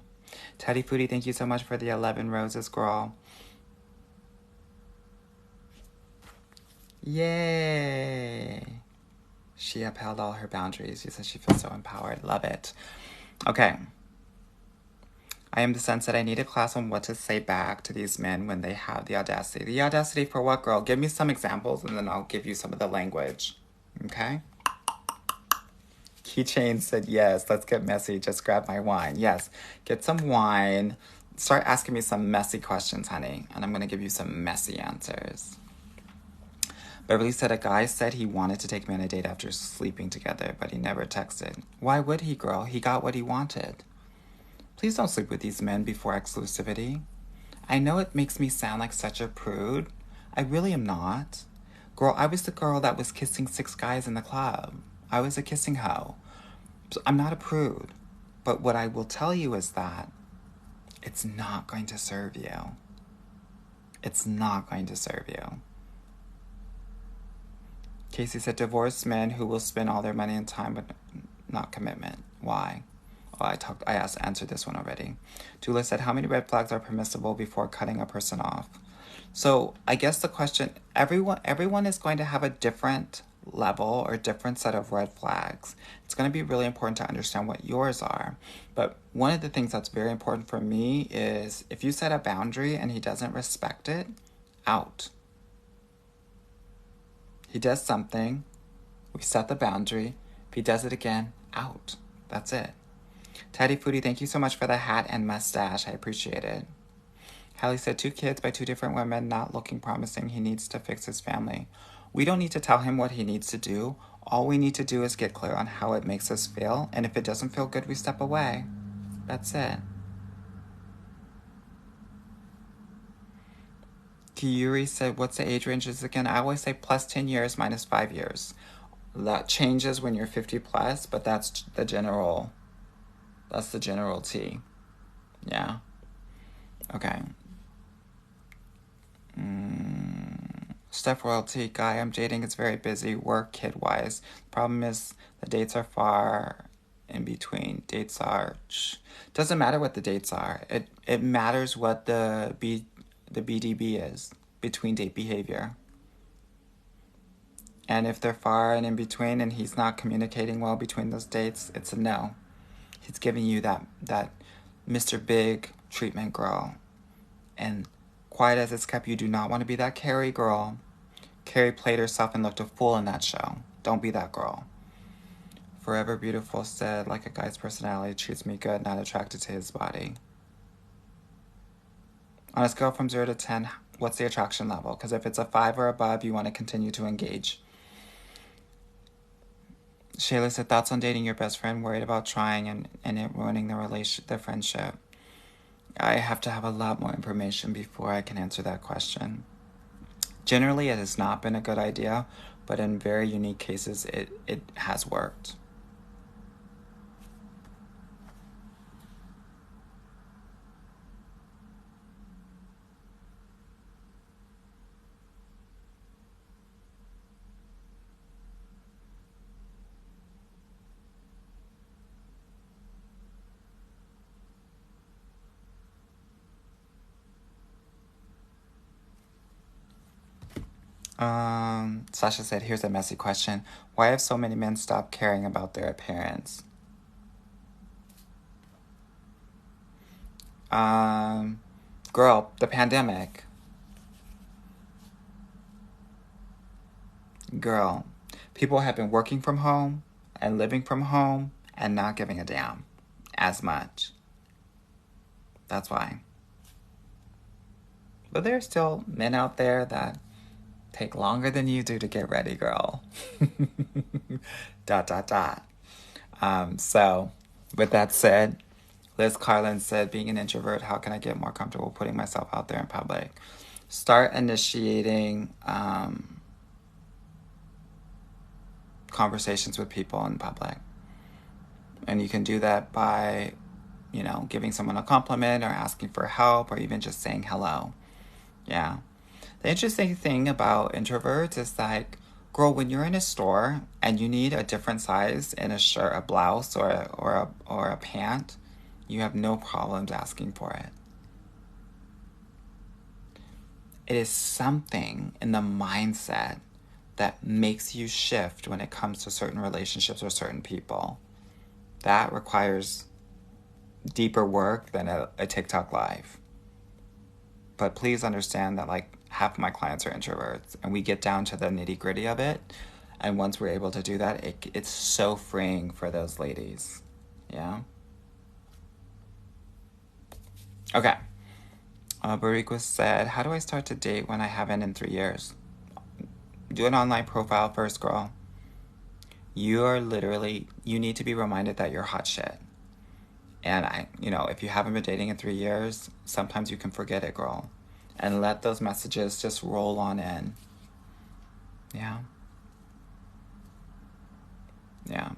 Teddy Foodie, thank you so much for the 11 roses, girl. Yay! She upheld all her boundaries. She said she feels so empowered. Love it. Okay. I am the sense that I need a class on what to say back to these men when they have the audacity. The audacity for what, girl? Give me some examples and then I'll give you some of the language. Okay? Keychain said, yes, let's get messy. Just grab my wine. Yes, get some wine. Start asking me some messy questions, honey. And I'm going to give you some messy answers. Beverly said, a guy said he wanted to take me on a date after sleeping together, but he never texted. Why would he, girl? He got what he wanted. Please don't sleep with these men before exclusivity. I know it makes me sound like such a prude. I really am not. Girl, I was the girl that was kissing 6 guys in the club. I was a kissing hoe. So I'm not a prude. But what I will tell you is that it's not going to serve you. It's not going to serve you. Casey said, divorced men who will spend all their money and time but not commitment. Why? Oh, answered this one already. Tula said, how many red flags are permissible before cutting a person off? So I guess the question, everyone is going to have a different level or different set of red flags. It's going to be really important to understand what yours are. But one of the things that's very important for me is if you set a boundary and he doesn't respect it, out. He does something, we set the boundary. If he does it again, out. That's it. Teddy Foodie, thank you so much for the hat and mustache. I appreciate it. Hallie said 2 kids by 2 different women, not looking promising. He needs to fix his family. We don't need to tell him what he needs to do. All we need to do is get clear on how it makes us feel, and if it doesn't feel good, we step away. That's it. Kiyuri said, what's the age ranges again? I always say plus 10 years minus 5 years. That changes when you're 50 plus, but that's the general T. Yeah. Okay. Steph Royalty, guy I'm dating is very busy, work, kid-wise. Problem is, the dates are far in between. Dates are... Doesn't matter what the dates are. It matters what the BDB is, between date behavior. And if they're far and in between and he's not communicating well between those dates, it's a no. He's giving you that Mr. Big treatment, girl. And quiet as it's kept, you do not want to be that Carrie girl. Carrie played herself and looked a fool in that show. Don't be that girl. Forever Beautiful said, like a guy's personality, treats me good, not attracted to his body. On a scale from 0 to 10, what's the attraction level? Because if it's a 5 or above, you want to continue to engage. Shayla said, thoughts on dating your best friend, worried about trying and it ruining the friendship. I have to have a lot more information before I can answer that question. Generally, it has not been a good idea, but in very unique cases, it has worked. Sasha said, here's a messy question. Why have so many men stopped caring about their appearance? Girl, the pandemic. Girl, people have been working from home and living from home and not giving a damn as much. That's why. But there are still men out there that take longer than you do to get ready, girl. ... So, with that said, Liz Carlin said, being an introvert, how can I get more comfortable putting myself out there in public? Start initiating conversations with people in public. And you can do that by, giving someone a compliment or asking for help or even just saying hello. Yeah. The interesting thing about introverts is like, girl, when you're in a store and you need a different size in a shirt, a blouse, or a pant, you have no problems asking for it. It is something in the mindset that makes you shift when it comes to certain relationships or certain people. That requires deeper work than a TikTok live. But please understand that half of my clients are introverts and we get down to the nitty-gritty of it. And once we're able to do that, it's so freeing for those ladies. Yeah? Okay. Barikwa said, how do I start to date when I haven't in 3 years? Do an online profile first, girl. You need to be reminded that you're hot shit. And if you haven't been dating in 3 years, sometimes you can forget it, girl. And let those messages just roll on in. Yeah. Yeah.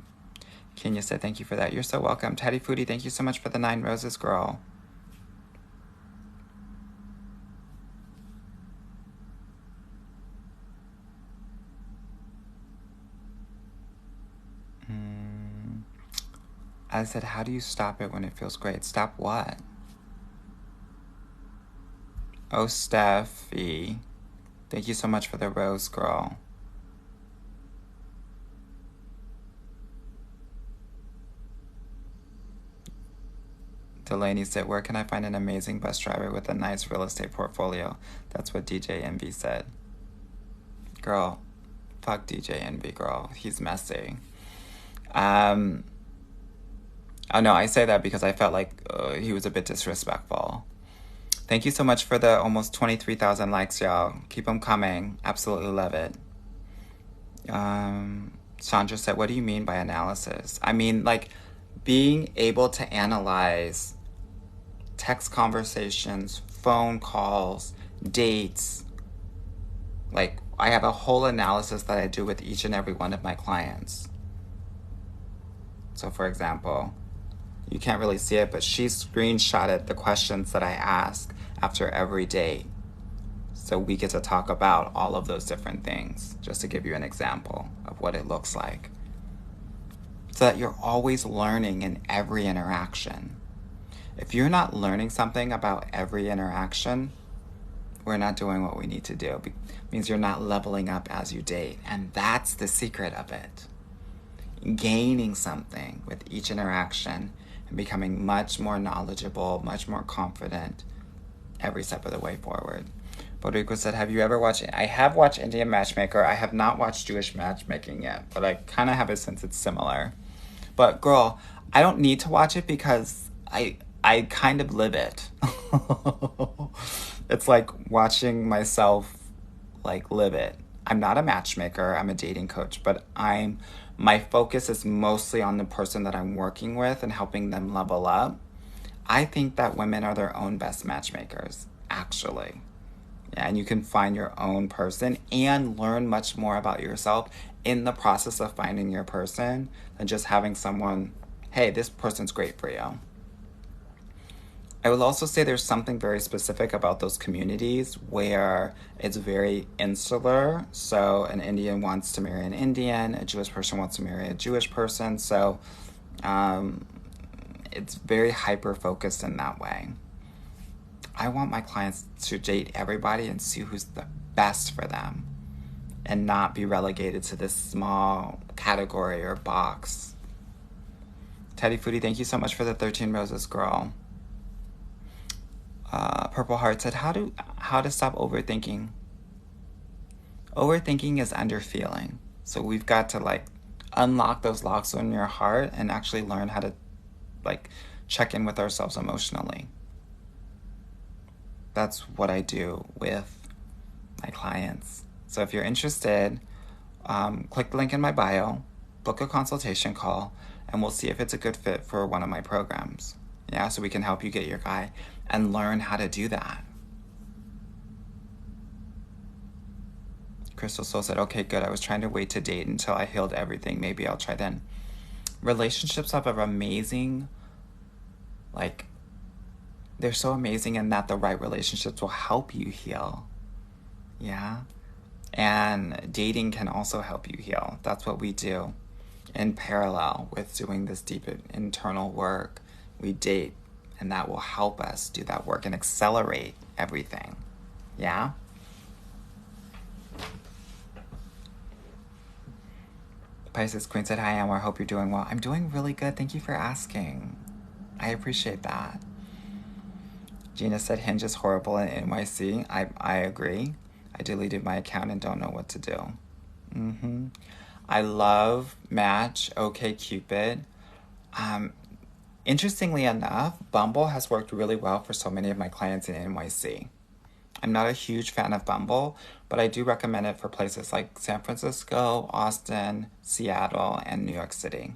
Kenya said, thank you for that. You're so welcome. Teddy Foodie, thank you so much for the 9 roses, girl. I said, how do you stop it when it feels great? Stop what? Oh, Steffi. Thank you so much for the rose, girl. Delaney said, where can I find an amazing bus driver with a nice real estate portfolio? That's what DJ Envy said. Girl, fuck DJ Envy, girl. He's messy. Oh no, I say that because I felt like he was a bit disrespectful. Thank you so much for the almost 23,000 likes, y'all. Keep them coming. Absolutely love it. Sandra said, what do you mean by analysis? I mean, like, being able to analyze text conversations, phone calls, dates. Like, I have a whole analysis that I do with each and every one of my clients. So, for example, you can't really see it, but she screenshotted the questions that I ask after every date. So we get to talk about all of those different things, just to give you an example of what it looks like. So that you're always learning in every interaction. If you're not learning something about every interaction, we're not doing what we need to do. It means you're not leveling up as you date. And that's the secret of it. Gaining something with each interaction and becoming much more knowledgeable, much more confident every step of the way forward. Boricua said, have you ever watched it? I have watched Indian Matchmaker. I have not watched Jewish Matchmaking yet, but I kind of have a sense it's similar. But girl, I don't need to watch it because I kind of live it. It's like watching myself like live it. I'm not a matchmaker, I'm a dating coach, but my focus is mostly on the person that I'm working with and helping them level up. I think that women are their own best matchmakers, actually. Yeah, and you can find your own person and learn much more about yourself in the process of finding your person than just having someone, hey, this person's great for you. I will also say there's something very specific about those communities where it's very insular. So an Indian wants to marry an Indian, a Jewish person wants to marry a Jewish person. So it's very hyper-focused in that way. I want my clients to date everybody and see who's the best for them and not be relegated to this small category or box. Teddy Foodie, thank you so much for the 13 roses, girl. Purple Heart said, how to stop overthinking. Overthinking is underfeeling. So we've got to like unlock those locks in your heart and actually learn how to like check in with ourselves emotionally. That's what I do with my clients. So if you're interested, click the link in my bio, book a consultation call, and we'll see if it's a good fit for one of my programs. Yeah, so we can help you get your guy and learn how to do that. Crystal Soul said, okay, good. I was trying to wait to date until I healed everything. Maybe I'll try then. Relationships have an amazing, like, they're so amazing in that the right relationships will help you heal. Yeah? And dating can also help you heal. That's what we do. In parallel with doing this deep internal work, we date, and that will help us do that work and accelerate everything. Yeah? Pisces Queen said, hi, Anwar. Hope you're doing well. I'm doing really good. Thank you for asking. I appreciate that. Gina said, Hinge is horrible in NYC. I agree. I deleted my account and don't know what to do. I love Match, OkCupid. Interestingly enough, Bumble has worked really well for so many of my clients in NYC. I'm not a huge fan of Bumble, but I do recommend it for places like San Francisco, Austin, Seattle, and New York City.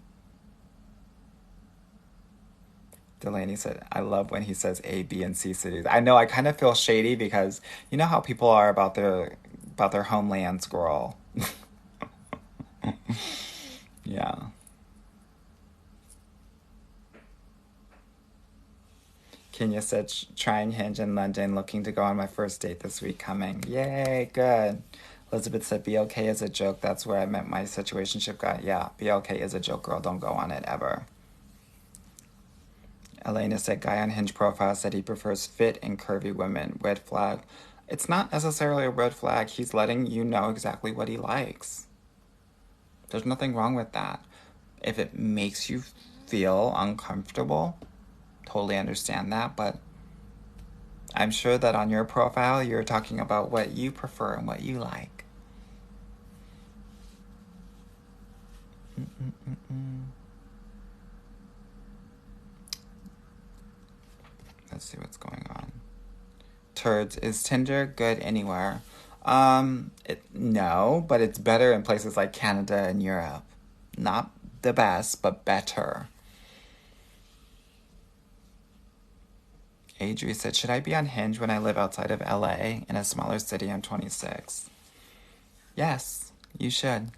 Delaney said, I love when he says A, B, and C cities. I know, I kind of feel shady because you know how people are about their homeland, squirrel. Yeah. Kenya said, trying Hinge in London, looking to go on my first date this week coming. Yay, good. Elizabeth said, BLK is a joke. That's where I met my situationship guy. Yeah, BLK is a joke, girl. Don't go on it ever. Elena said, guy on Hinge profile said he prefers fit and curvy women. Red flag. It's not necessarily a red flag. He's letting you know exactly what he likes. There's nothing wrong with that. If it makes you feel uncomfortable, totally understand that, but I'm sure that on your profile, you're talking about what you prefer and what you like. Let's see what's going on. Turds, is Tinder good anywhere? No, but it's better in places like Canada and Europe. Not the best, but better. Adri said, should I be on Hinge when I live outside of LA in a smaller city? I'm 26. Yes, you should.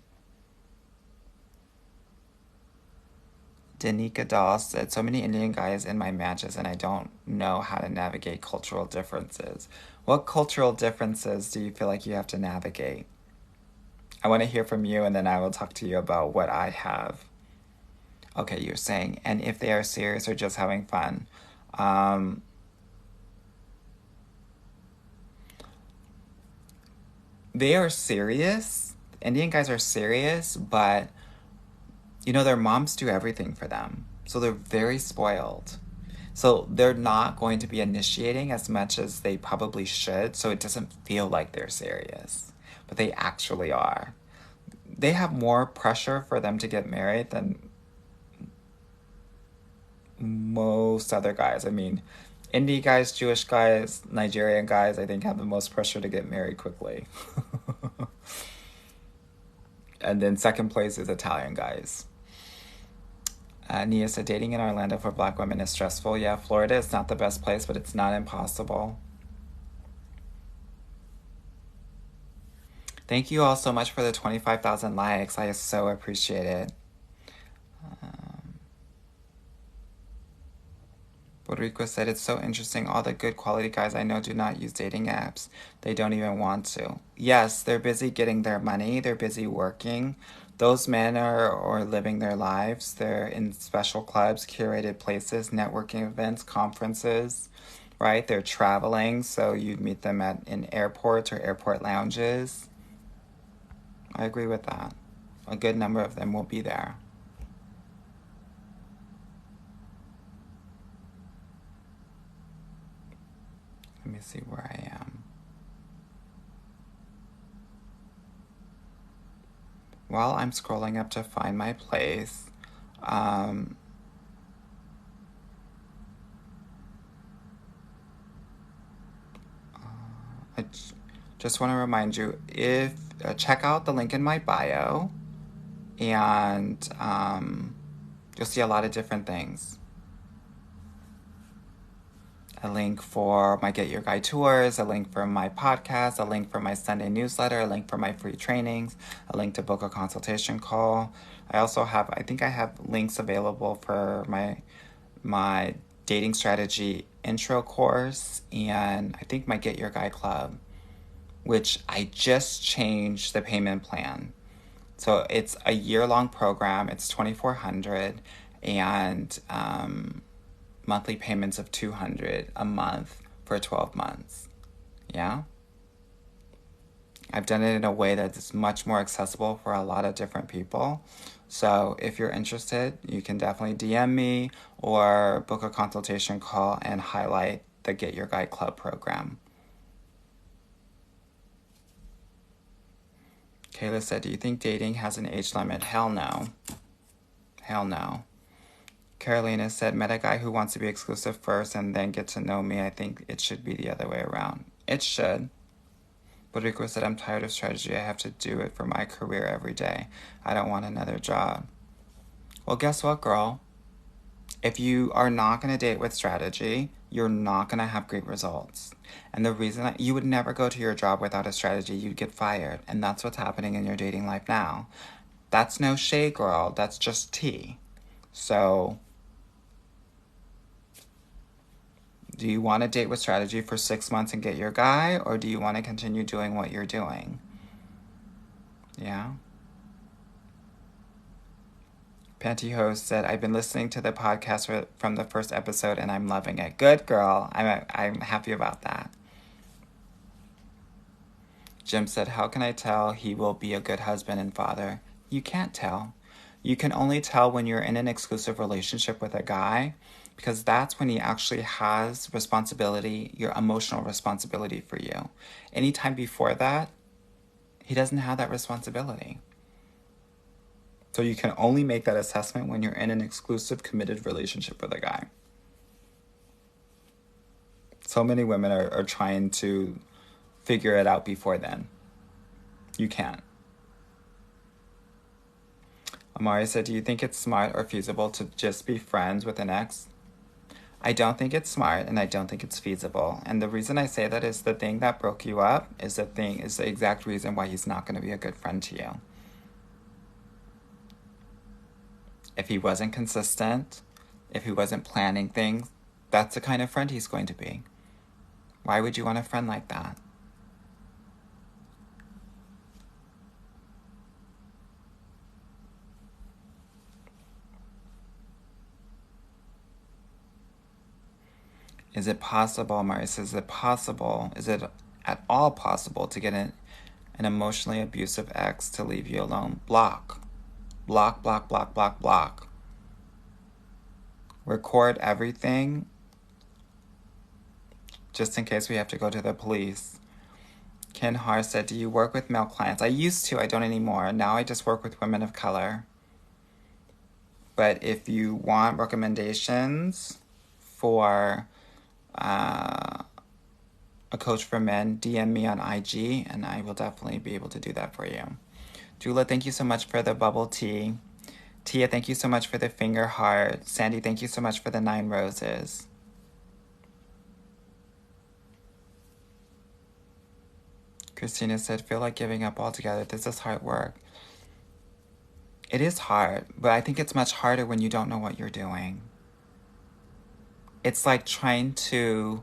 Danica Doss said, so many Indian guys in my matches and I don't know how to navigate cultural differences. What cultural differences do you feel like you have to navigate? I want to hear from you and then I will talk to you about what I have. Okay, you're saying, and if they are serious or just having fun. They are serious. Indian guys are serious, but their moms do everything for them. So they're very spoiled. So they're not going to be initiating as much as they probably should, so it doesn't feel like they're serious. But they actually are. They have more pressure for them to get married than most other guys. I mean, Indie guys, Jewish guys, Nigerian guys, I think have the most pressure to get married quickly. And then second place is Italian guys. Nia said, dating in Orlando for black women is stressful. Yeah, Florida is not the best place, but it's not impossible. Thank you all so much for the 25,000 likes. I so appreciate it. Puerto Rico said, it's so interesting. All the good quality guys I know do not use dating apps. They don't even want to. Yes, they're busy getting their money. They're busy working. Those men are living their lives. They're in special clubs, curated places, networking events, conferences, right? They're traveling, so you'd meet them in airports or airport lounges. I agree with that. A good number of them will be there. Let me see where I am. While I'm scrolling up to find my place, I just want to remind you, if check out the link in my bio, and you'll see a lot of different things. A link for my Get Your Guide tours, a link for my podcast, a link for my Sunday newsletter, a link for my free trainings, a link to book a consultation call. I think I have links available for my dating strategy intro course, and I think my Get Your Guide club, which I just changed the payment plan. So it's a year-long program. It's $2,400, and monthly payments of $200 a month for 12 months. Yeah? I've done it in a way that's much more accessible for a lot of different people. So if you're interested, you can definitely DM me or book a consultation call and highlight the Get Your Guide Club program. Kayla said, do you think dating has an age limit? Hell no. Hell no. Carolina said, met a guy who wants to be exclusive first and then get to know me. I think it should be the other way around. It should. Puerto Rico said, I'm tired of strategy. I have to do it for my career every day. I don't want another job. Well, guess what, girl? If you are not going to date with strategy, you're not going to have great results. And the reason you would never go to your job without a strategy, you'd get fired. And that's what's happening in your dating life now. That's no shade, girl. That's just tea. So do you want to date with strategy for 6 months and get your guy, or do you want to continue doing what you're doing? Yeah? Pantyhose said, I've been listening to the podcast from the first episode and I'm loving it. Good girl. I'm happy about that. Jim said, how can I tell he will be a good husband and father? You can't tell. You can only tell when you're in an exclusive relationship with a guy, because that's when he actually has responsibility, your emotional responsibility for you. Anytime before that, he doesn't have that responsibility. So you can only make that assessment when you're in an exclusive, committed relationship with a guy. So many women are trying to figure it out before then. You can't. Amari said, do you think it's smart or feasible to just be friends with an ex? I don't think it's smart and I don't think it's feasible. And the reason I say that is the thing that broke you up is the exact reason why he's not going to be a good friend to you. If he wasn't consistent, if he wasn't planning things, that's the kind of friend he's going to be. Why would you want a friend like that? Is it possible, Maurice, is it at all possible to get an emotionally abusive ex to leave you alone? Block. Block, block, block, block, block. Record everything just in case we have to go to the police. Ken Har said, do you work with male clients? I used to, I don't anymore. Now I just work with women of color. But if you want recommendations for a coach for men, DM me on IG and I will definitely be able to do that for you. Jula, thank you so much for the bubble tea. Tia, thank you so much for the finger heart. Sandy, thank you so much for the 9 roses. Christina said, feel like giving up altogether. This is hard work. It is hard, but I think it's much harder when you don't know what you're doing. It's like trying to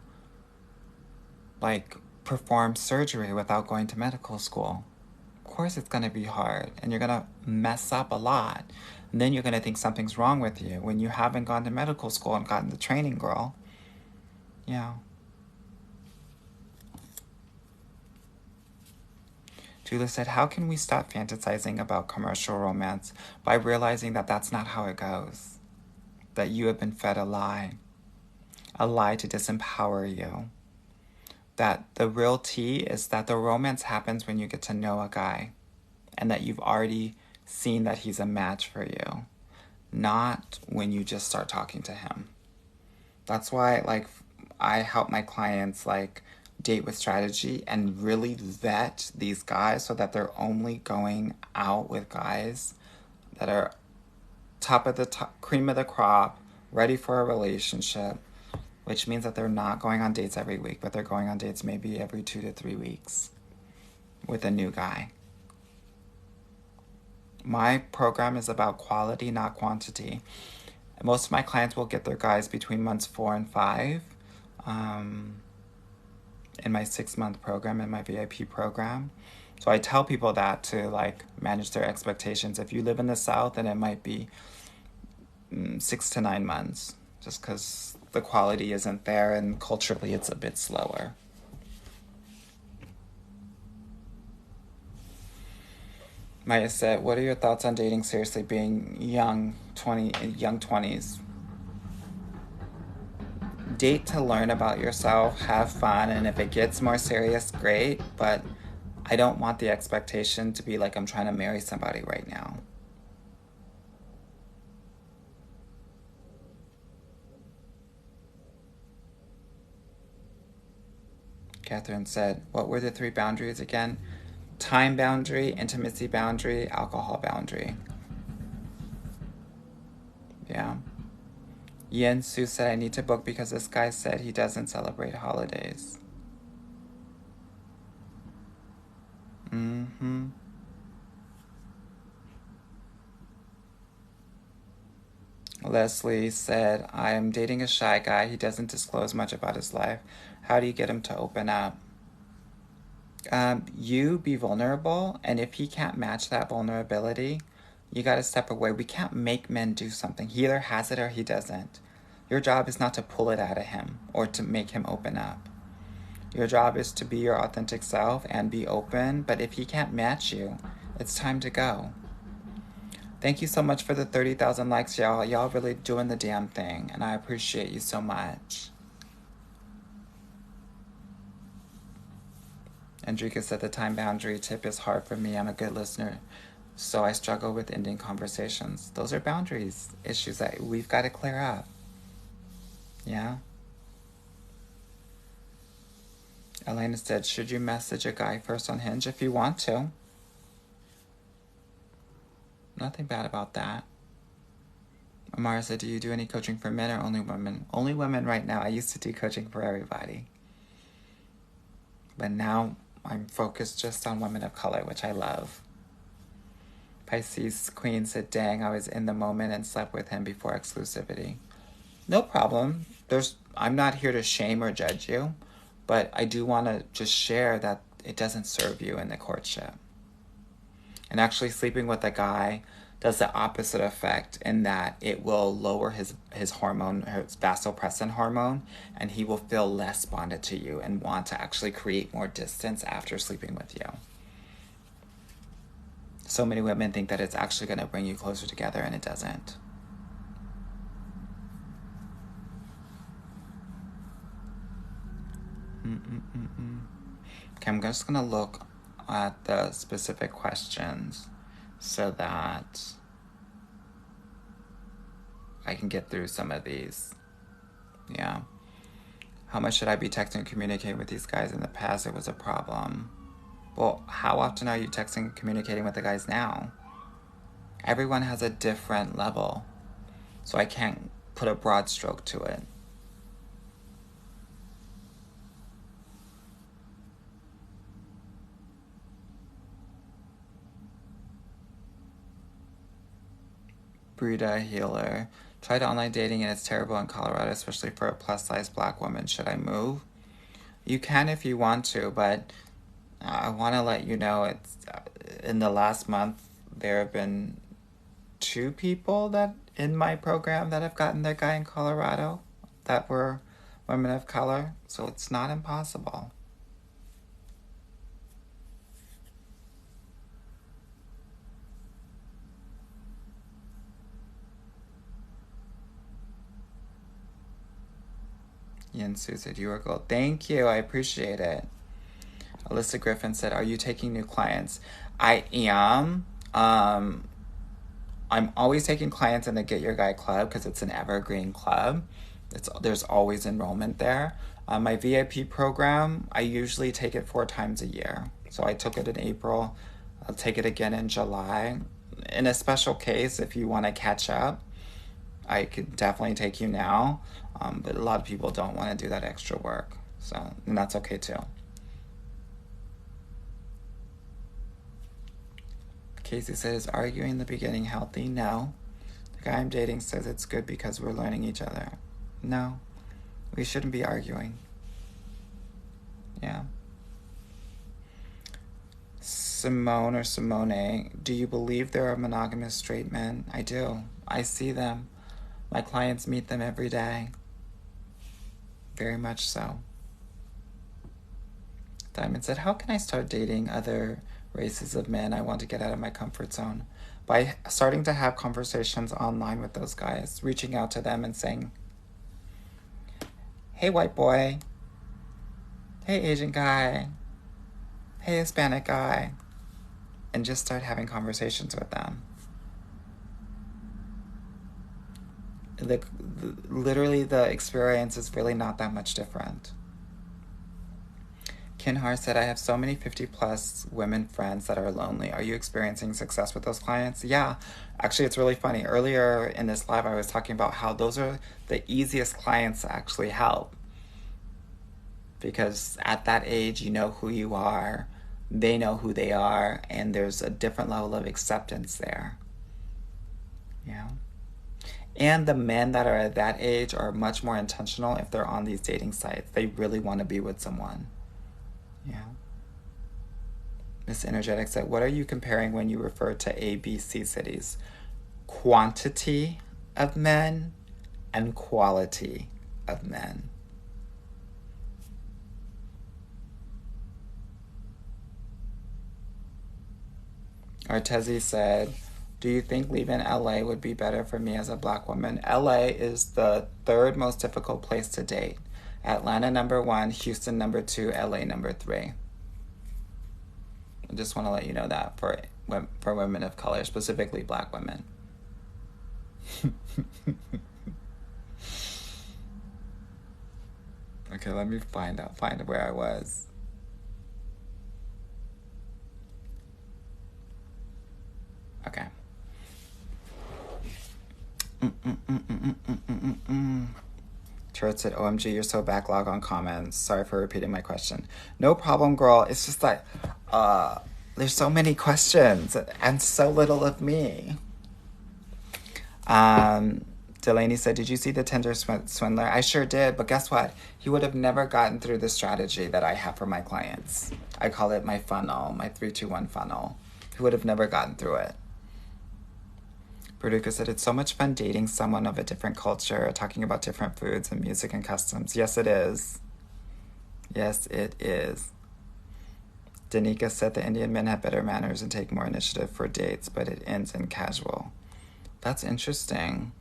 perform surgery without going to medical school. Of course it's going to be hard and you're going to mess up a lot. And then you're going to think something's wrong with you when you haven't gone to medical school and gotten the training, girl. Yeah. Julia said, how can we stop fantasizing about commercial romance by realizing that that's not how it goes? That you have been fed a lie to disempower you. That the real tea is that the romance happens when you get to know a guy and that you've already seen that he's a match for you, not when you just start talking to him. That's why, I help my clients, date with strategy and really vet these guys so that they're only going out with guys that are cream of the crop, ready for a relationship, which means that they're not going on dates every week, but they're going on dates maybe every 2 to 3 weeks with a new guy. My program is about quality, not quantity. Most of my clients will get their guys between months 4 and 5 in my 6-month program, in my VIP program. So I tell people that to manage their expectations. If you live in the South, then it might be 6 to 9 months, just because the quality isn't there and culturally it's a bit slower. Maya said, what are your thoughts on dating seriously being young 20s? Date to learn about yourself, have fun, and if it gets more serious, great, but I don't want the expectation to be I'm trying to marry somebody right now. Catherine said, what were the 3 boundaries again? Time boundary, intimacy boundary, alcohol boundary. Yeah. Yen Su said, I need to book because this guy said he doesn't celebrate holidays. Leslie said, I am dating a shy guy. He doesn't disclose much about his life. How do you get him to open up? You be vulnerable, and if he can't match that vulnerability, you got to step away. We can't make men do something. He either has it or he doesn't. Your job is not to pull it out of him or to make him open up. Your job is to be your authentic self and be open, but if he can't match you, it's time to go. Thank you so much for the 30,000 likes, y'all. Y'all really doing the damn thing, and I appreciate you so much. Andrika said the time boundary tip is hard for me. I'm a good listener, so I struggle with ending conversations. Those are boundaries issues that we've got to clear up. Yeah? Elena said, should you message a guy first on Hinge if you want to? Nothing bad about that. Amara said, do you do any coaching for men or only women? Only women right now. I used to do coaching for everybody. But now I'm focused just on women of color, which I love. Pisces Queen said, dang, I was in the moment and slept with him before exclusivity. No problem. I'm not here to shame or judge you, but I do want to just share that it doesn't serve you in the courtship. And actually sleeping with a guy does the opposite effect in that it will lower his hormone, his vasopressin hormone, and he will feel less bonded to you and want to actually create more distance after sleeping with you. So many women think that it's actually going to bring you closer together, and it doesn't. Okay, I'm just going to look at the specific questions so that I can get through some of these. Yeah. How much should I be texting and communicating with these guys? In the past, it was a problem. Well, how often are you texting and communicating with the guys now? Everyone has a different level, so I can't put a broad stroke to it. Brita Healer. Tried online dating and it's terrible in Colorado, especially for a plus-size black woman. Should I move? You can if you want to, but I want to let you know it's in the last month there have been 2 people that in my program that have gotten their guy in Colorado that were women of color, so it's not impossible. Yinsu said, you are gold. Thank you. I appreciate it. Alyssa Griffin said, are you taking new clients? I am. I'm always taking clients in the Get Your Guy Club because it's an evergreen club. There's always enrollment there. My VIP program, I usually take it 4 times a year. So I took it in April. I'll take it again in July. In a special case, if you want to catch up, I could definitely take you now. But a lot of people don't want to do that extra work. So, and that's okay too. Casey says, is arguing in the beginning healthy? No. The guy I'm dating says it's good because we're learning each other. No. We shouldn't be arguing. Yeah. Simone, do you believe there are monogamous straight men? I do. I see them. My clients meet them every day. Very much so. Diamond said, how can I start dating other races of men? I want to get out of my comfort zone. By starting to have conversations online with those guys, reaching out to them and saying, hey, white boy. Hey, Asian guy. Hey, Hispanic guy. And just start having conversations with them. Literally, the experience is really not that much different. Kinhar said, I have so many 50-plus women friends that are lonely. Are you experiencing success with those clients? Yeah. Actually, it's really funny. Earlier in this live, I was talking about how those are the easiest clients to actually help. Because at that age, you know who you are, they know who they are, and there's a different level of acceptance there. Yeah. And the men that are at that age are much more intentional if they're on these dating sites. They really want to be with someone. Yeah. Miss Energetic said, what are you comparing when you refer to A, B, C cities? Quantity of men and quality of men. Artezi said, do you think leaving LA would be better for me as a black woman? LA is the 3rd most difficult place to date. Atlanta number 1, Houston number 2, LA number 3. I just want to let you know that for women of color, specifically black women. Okay, let me find where I was. Turret said, OMG, you're so backlog on comments. Sorry for repeating my question. No problem, girl. It's just that there's so many questions and so little of me. Delaney said, did you see the Tinder swindler? I sure did, but guess what? He would have never gotten through the strategy that I have for my clients. I call it my funnel, my 3-2-1 funnel. He would have never gotten through it. Perduca said, it's so much fun dating someone of a different culture, talking about different foods and music and customs. Yes, it is. Yes, it is. Danica said, the Indian men have better manners and take more initiative for dates, but it ends in casual. That's interesting.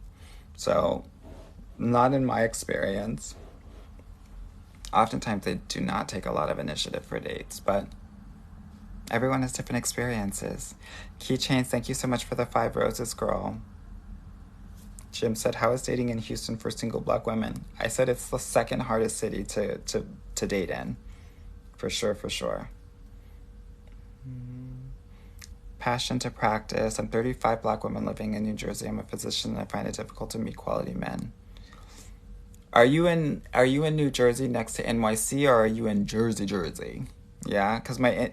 So, not in my experience. Oftentimes, they do not take a lot of initiative for dates, but everyone has different experiences. Keychains, thank you so much for the 5 roses, girl. Jim said, how is dating in Houston for single Black women? I said it's the second hardest city to date in. For sure, for sure. Passion to practice. I'm 35 Black women living in New Jersey. I'm a physician and I find it difficult to meet quality men. Are you in New Jersey next to NYC, or are you in Jersey? Yeah, because my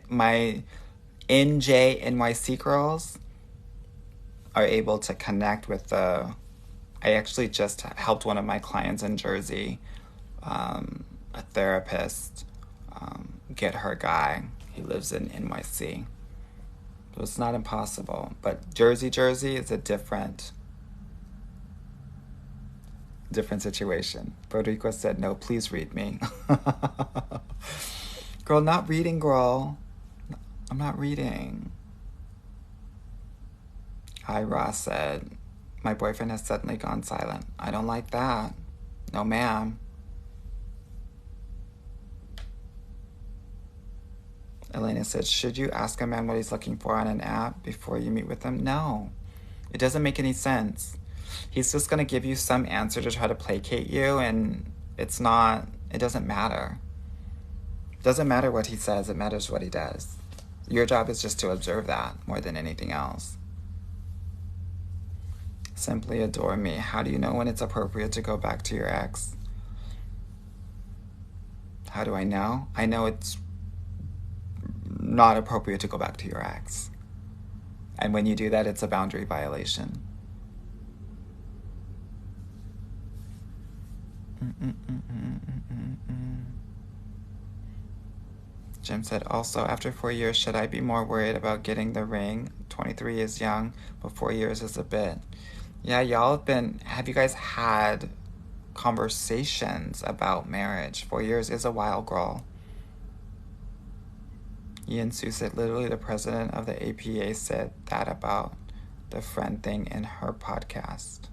NJ NYC girls are able to connect with the. I actually just helped one of my clients in Jersey, a therapist, get her guy. He lives in NYC. So it's not impossible, but Jersey is a different situation. Puerto Rico said, no, please read me. Girl, not reading, girl. I'm not reading. Ross said, my boyfriend has suddenly gone silent. I don't like that. No, ma'am. Elena said, should you ask a man what he's looking for on an app before you meet with him? No. It doesn't make any sense. He's just going to give you some answer to try to placate you, and it doesn't matter. It doesn't matter what he says, it matters what he does. Your job is just to observe that more than anything else. Simply adore me. How do you know when it's appropriate to go back to your ex? How do I know? I know it's not appropriate to go back to your ex. And when you do that, it's a boundary violation. Jim said, also, after 4 years, should I be more worried about getting the ring? 23 is young, but 4 years is a bit. Yeah, have you guys had conversations about marriage? 4 years is a while, girl. Ian Sue said, literally the president of the APA said that about the friend thing in her podcast.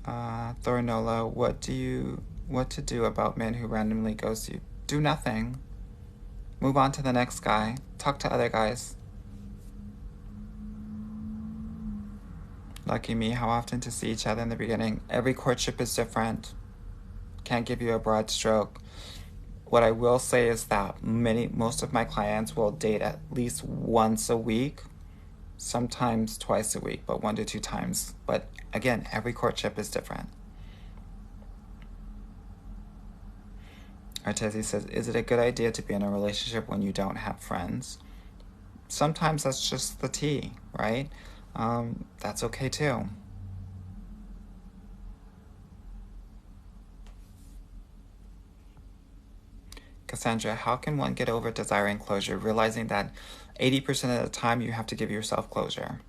Thornola, what to do about men who randomly ghost you? Do nothing. Move on to the next guy. Talk to other guys. Lucky me, how often to see each other in the beginning? Every courtship is different. Can't give you a broad stroke. What I will say is that most of my clients will date at least once a week, sometimes twice a week, but 1 to 2 times. But again, every courtship is different. Artezi says, is it a good idea to be in a relationship when you don't have friends? Sometimes that's just the tea, right? That's okay too. Cassandra, how can one get over desiring closure, realizing that 80% of the time you have to give yourself closure?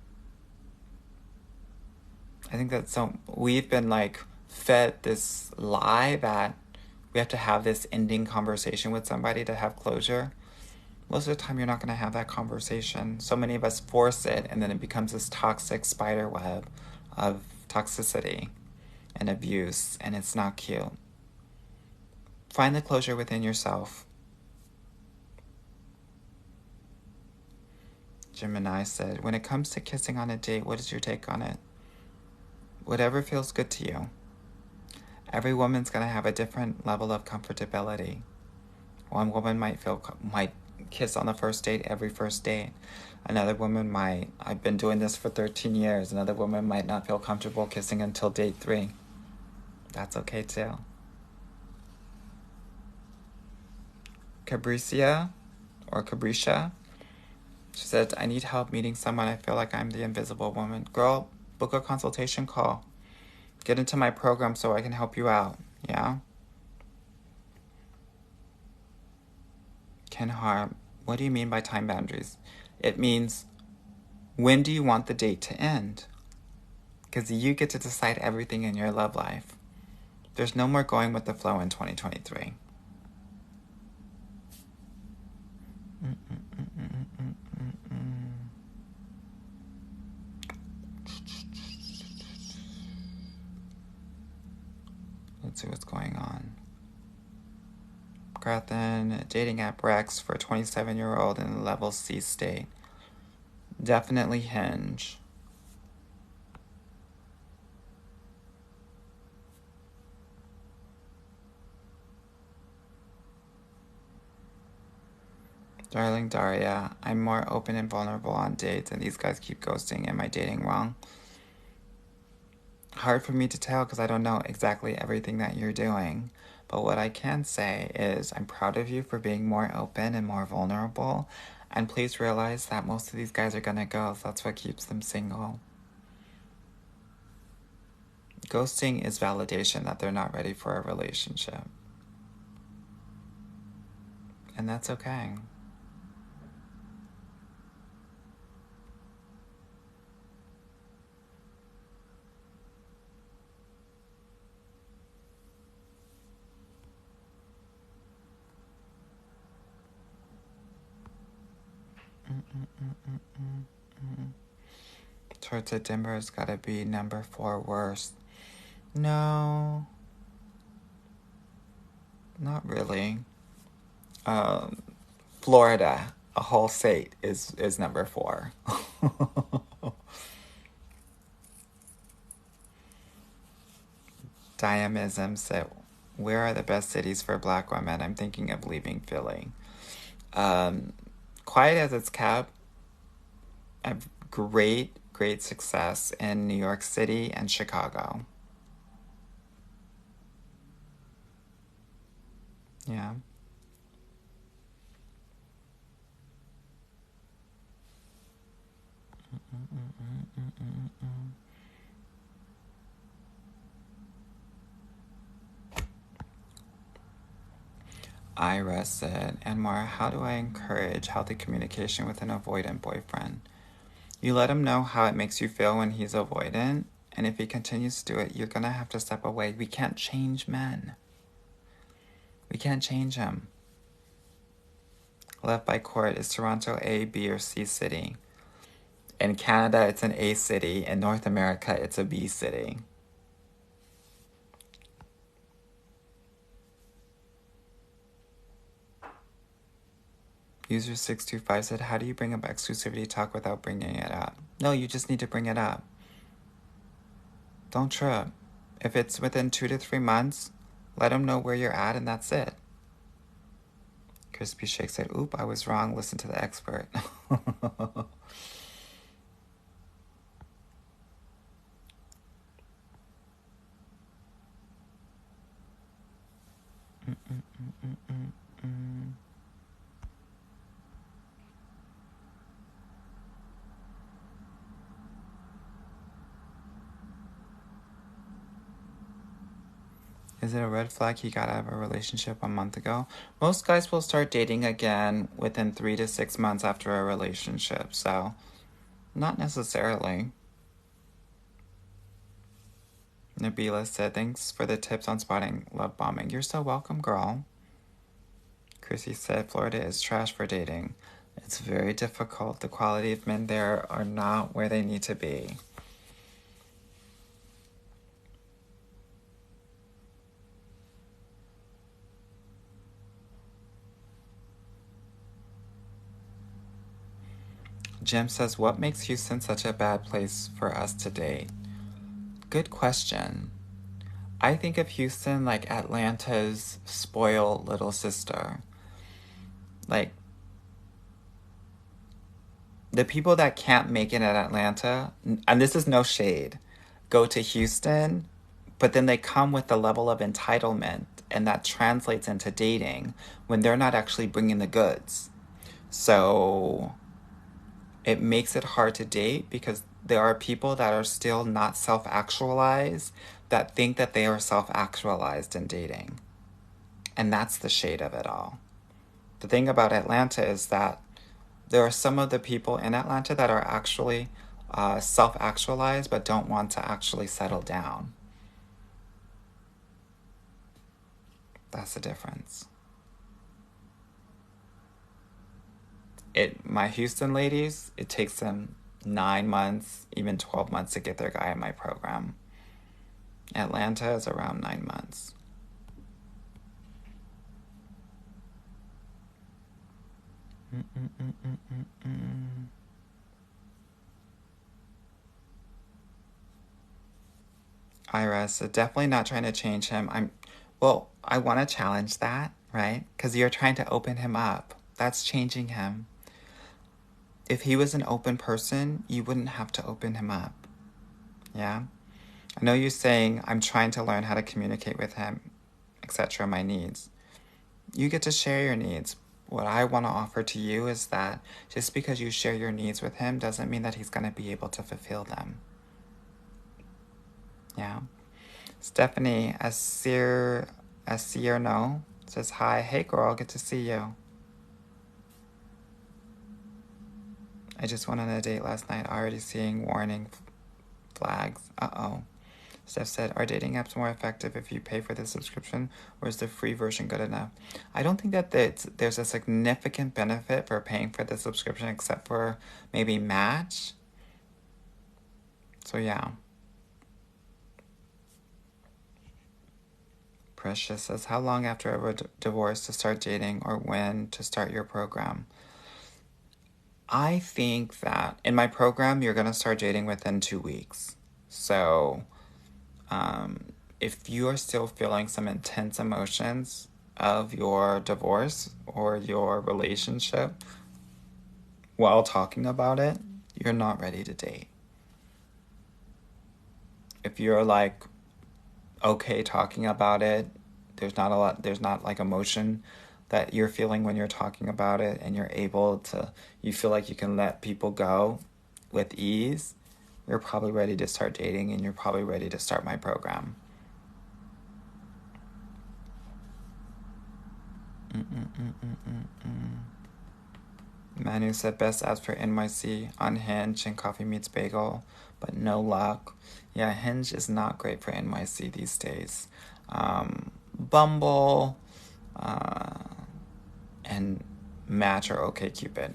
I think that we've been fed this lie that we have to have this ending conversation with somebody to have closure. Most of the time you're not going to have that conversation. So many of us force it, and then it becomes this toxic spider web of toxicity and abuse, and it's not cute. Find the closure within yourself. Gemini said, when it comes to kissing on a date, what is your take on it? Whatever feels good to you. Every woman's going to have a different level of comfortability. One woman might kiss on the first date every first date. Another woman might, I've been doing this for 13 years, another woman might not feel comfortable kissing until date 3. That's okay too. Cabricia, or Cabricia, she said, I need help meeting someone. I feel like I'm the invisible woman. Girl, book a consultation call. Get into my program so I can help you out. Yeah? Ken Harm, what do you mean by time boundaries? It means, when do you want the date to end? Because you get to decide everything in your love life. There's no more going with the flow in 2023. Let's see what's going on. Grethen, dating app Rex for a 27-year-old in the level C state. Definitely Hinge. Darling Daria, I'm more open and vulnerable on dates, and these guys keep ghosting. Am I dating wrong? Hard for me to tell because I don't know exactly everything that you're doing. But what I can say is I'm proud of you for being more open and more vulnerable. And please realize that most of these guys are gonna go, so that's what keeps them single. Ghosting is validation that they're not ready for a relationship. And that's okay. Torta Dimmer's gotta be number 4 worst. No. Not really. Florida, a whole state, is number 4. Diamism said, where are the best cities for black women? I'm thinking of leaving Philly. Quiet as it's kept, I've great success in New York City and Chicago. Yeah. Ira said, Anwar, how do I encourage healthy communication with an avoidant boyfriend? You let him know how it makes you feel when he's avoidant, and if he continues to do it, you're gonna have to step away. We can't change men. We can't change him. Left by court, is Toronto A, B, or C city? In Canada, it's an A city. In North America, it's a B city. User 625 said, how do you bring up exclusivity talk without bringing it up? No, you just need to bring it up. Don't trip. If it's within 2 to 3 months, let them know where you're at and that's it. Crispy Shake said, oop, I was wrong. Listen to the expert. Is it a red flag he got out of a relationship a month ago? Most guys will start dating again within 3 to 6 months after a relationship, so not necessarily. Nabila said, thanks for the tips on spotting love bombing. You're so welcome, girl. Chrissy said, Florida is trash for dating. It's very difficult. The quality of men there are not where they need to be. Jim says, what makes Houston such a bad place for us to date? Good question. I think of Houston like Atlanta's spoiled little sister. Like, The people that can't make it at Atlanta, and this is no shade, go to Houston, but then they come with a level of entitlement, and that translates into dating when they're not actually bringing the goods. So it makes it hard to date because there are people that are still not self actualized that think that they are self actualized in dating. And that's the shade of it all. The thing about Atlanta is that there are some of the people in Atlanta that are actually self actualized but don't want to actually settle down. That's the difference. My Houston ladies, it takes them 9 months, even 12 months to get their guy in my program. Atlanta is around 9 months. Iris, definitely not trying to change him. I want to challenge that, right? Because you're trying to open him up. That's changing him. If he was an open person, you wouldn't have to open him up. Yeah? I know you're saying, I'm trying to learn how to communicate with him, etc., my needs. You get to share your needs. What I want to offer to you is that just because you share your needs with him doesn't mean that he's going to be able to fulfill them. Yeah? Stephanie, no, says, hi, hey girl, good to see you. I just went on a date last night, already seeing warning flags. Uh-oh. Steph said, are dating apps more effective if you pay for the subscription, or is the free version good enough? I don't think that there's a significant benefit for paying for the subscription except for maybe Match. So yeah. Precious says, how long after a divorce to start dating, or when to start your program? I think that in my program, you're going to start dating within 2 weeks. So if you are still feeling some intense emotions of your divorce or your relationship while talking about it, you're not ready to date. If you're like okay talking about it, there's not like emotion that you're feeling when you're talking about it, and you feel like you can let people go with ease, you're probably ready to start dating, and you're probably ready to start my program. Manu said best apps for NYC on Hinge and Coffee Meets Bagel, but no luck. Yeah, Hinge is not great for NYC these days. Bumble and Match or OkCupid.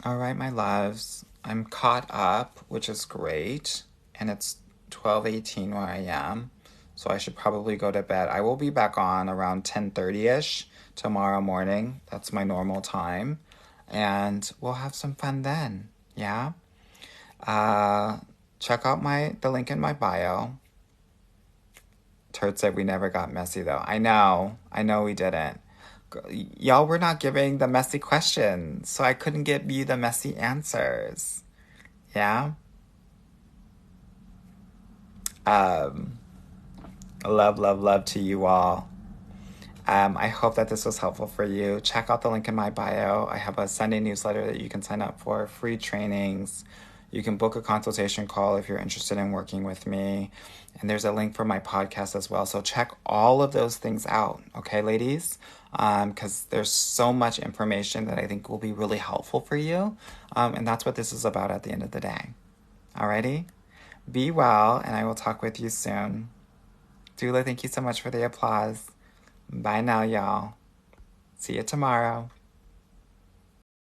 All right, my loves. I'm caught up, which is great. And it's 12:18 where I am. So I should probably go to bed. I will be back on around 10:30ish tomorrow morning. That's my normal time. And we'll have some fun then. Yeah? Check out the link in my bio. Turd said we never got messy though. I know we didn't. Y'all were not giving the messy questions, so I couldn't give you the messy answers. Yeah? Love to you all. I hope that this was helpful for you. Check out the link in my bio. I have a Sunday newsletter that you can sign up for, free trainings. You can book a consultation call if you're interested in working with me. And there's a link for my podcast as well. So check all of those things out, okay, ladies? Because there's so much information that I think will be really helpful for you. And that's what this is about at the end of the day. Alrighty? Be well, and I will talk with you soon. Dula, thank you so much for the applause. Bye now, y'all. See you tomorrow.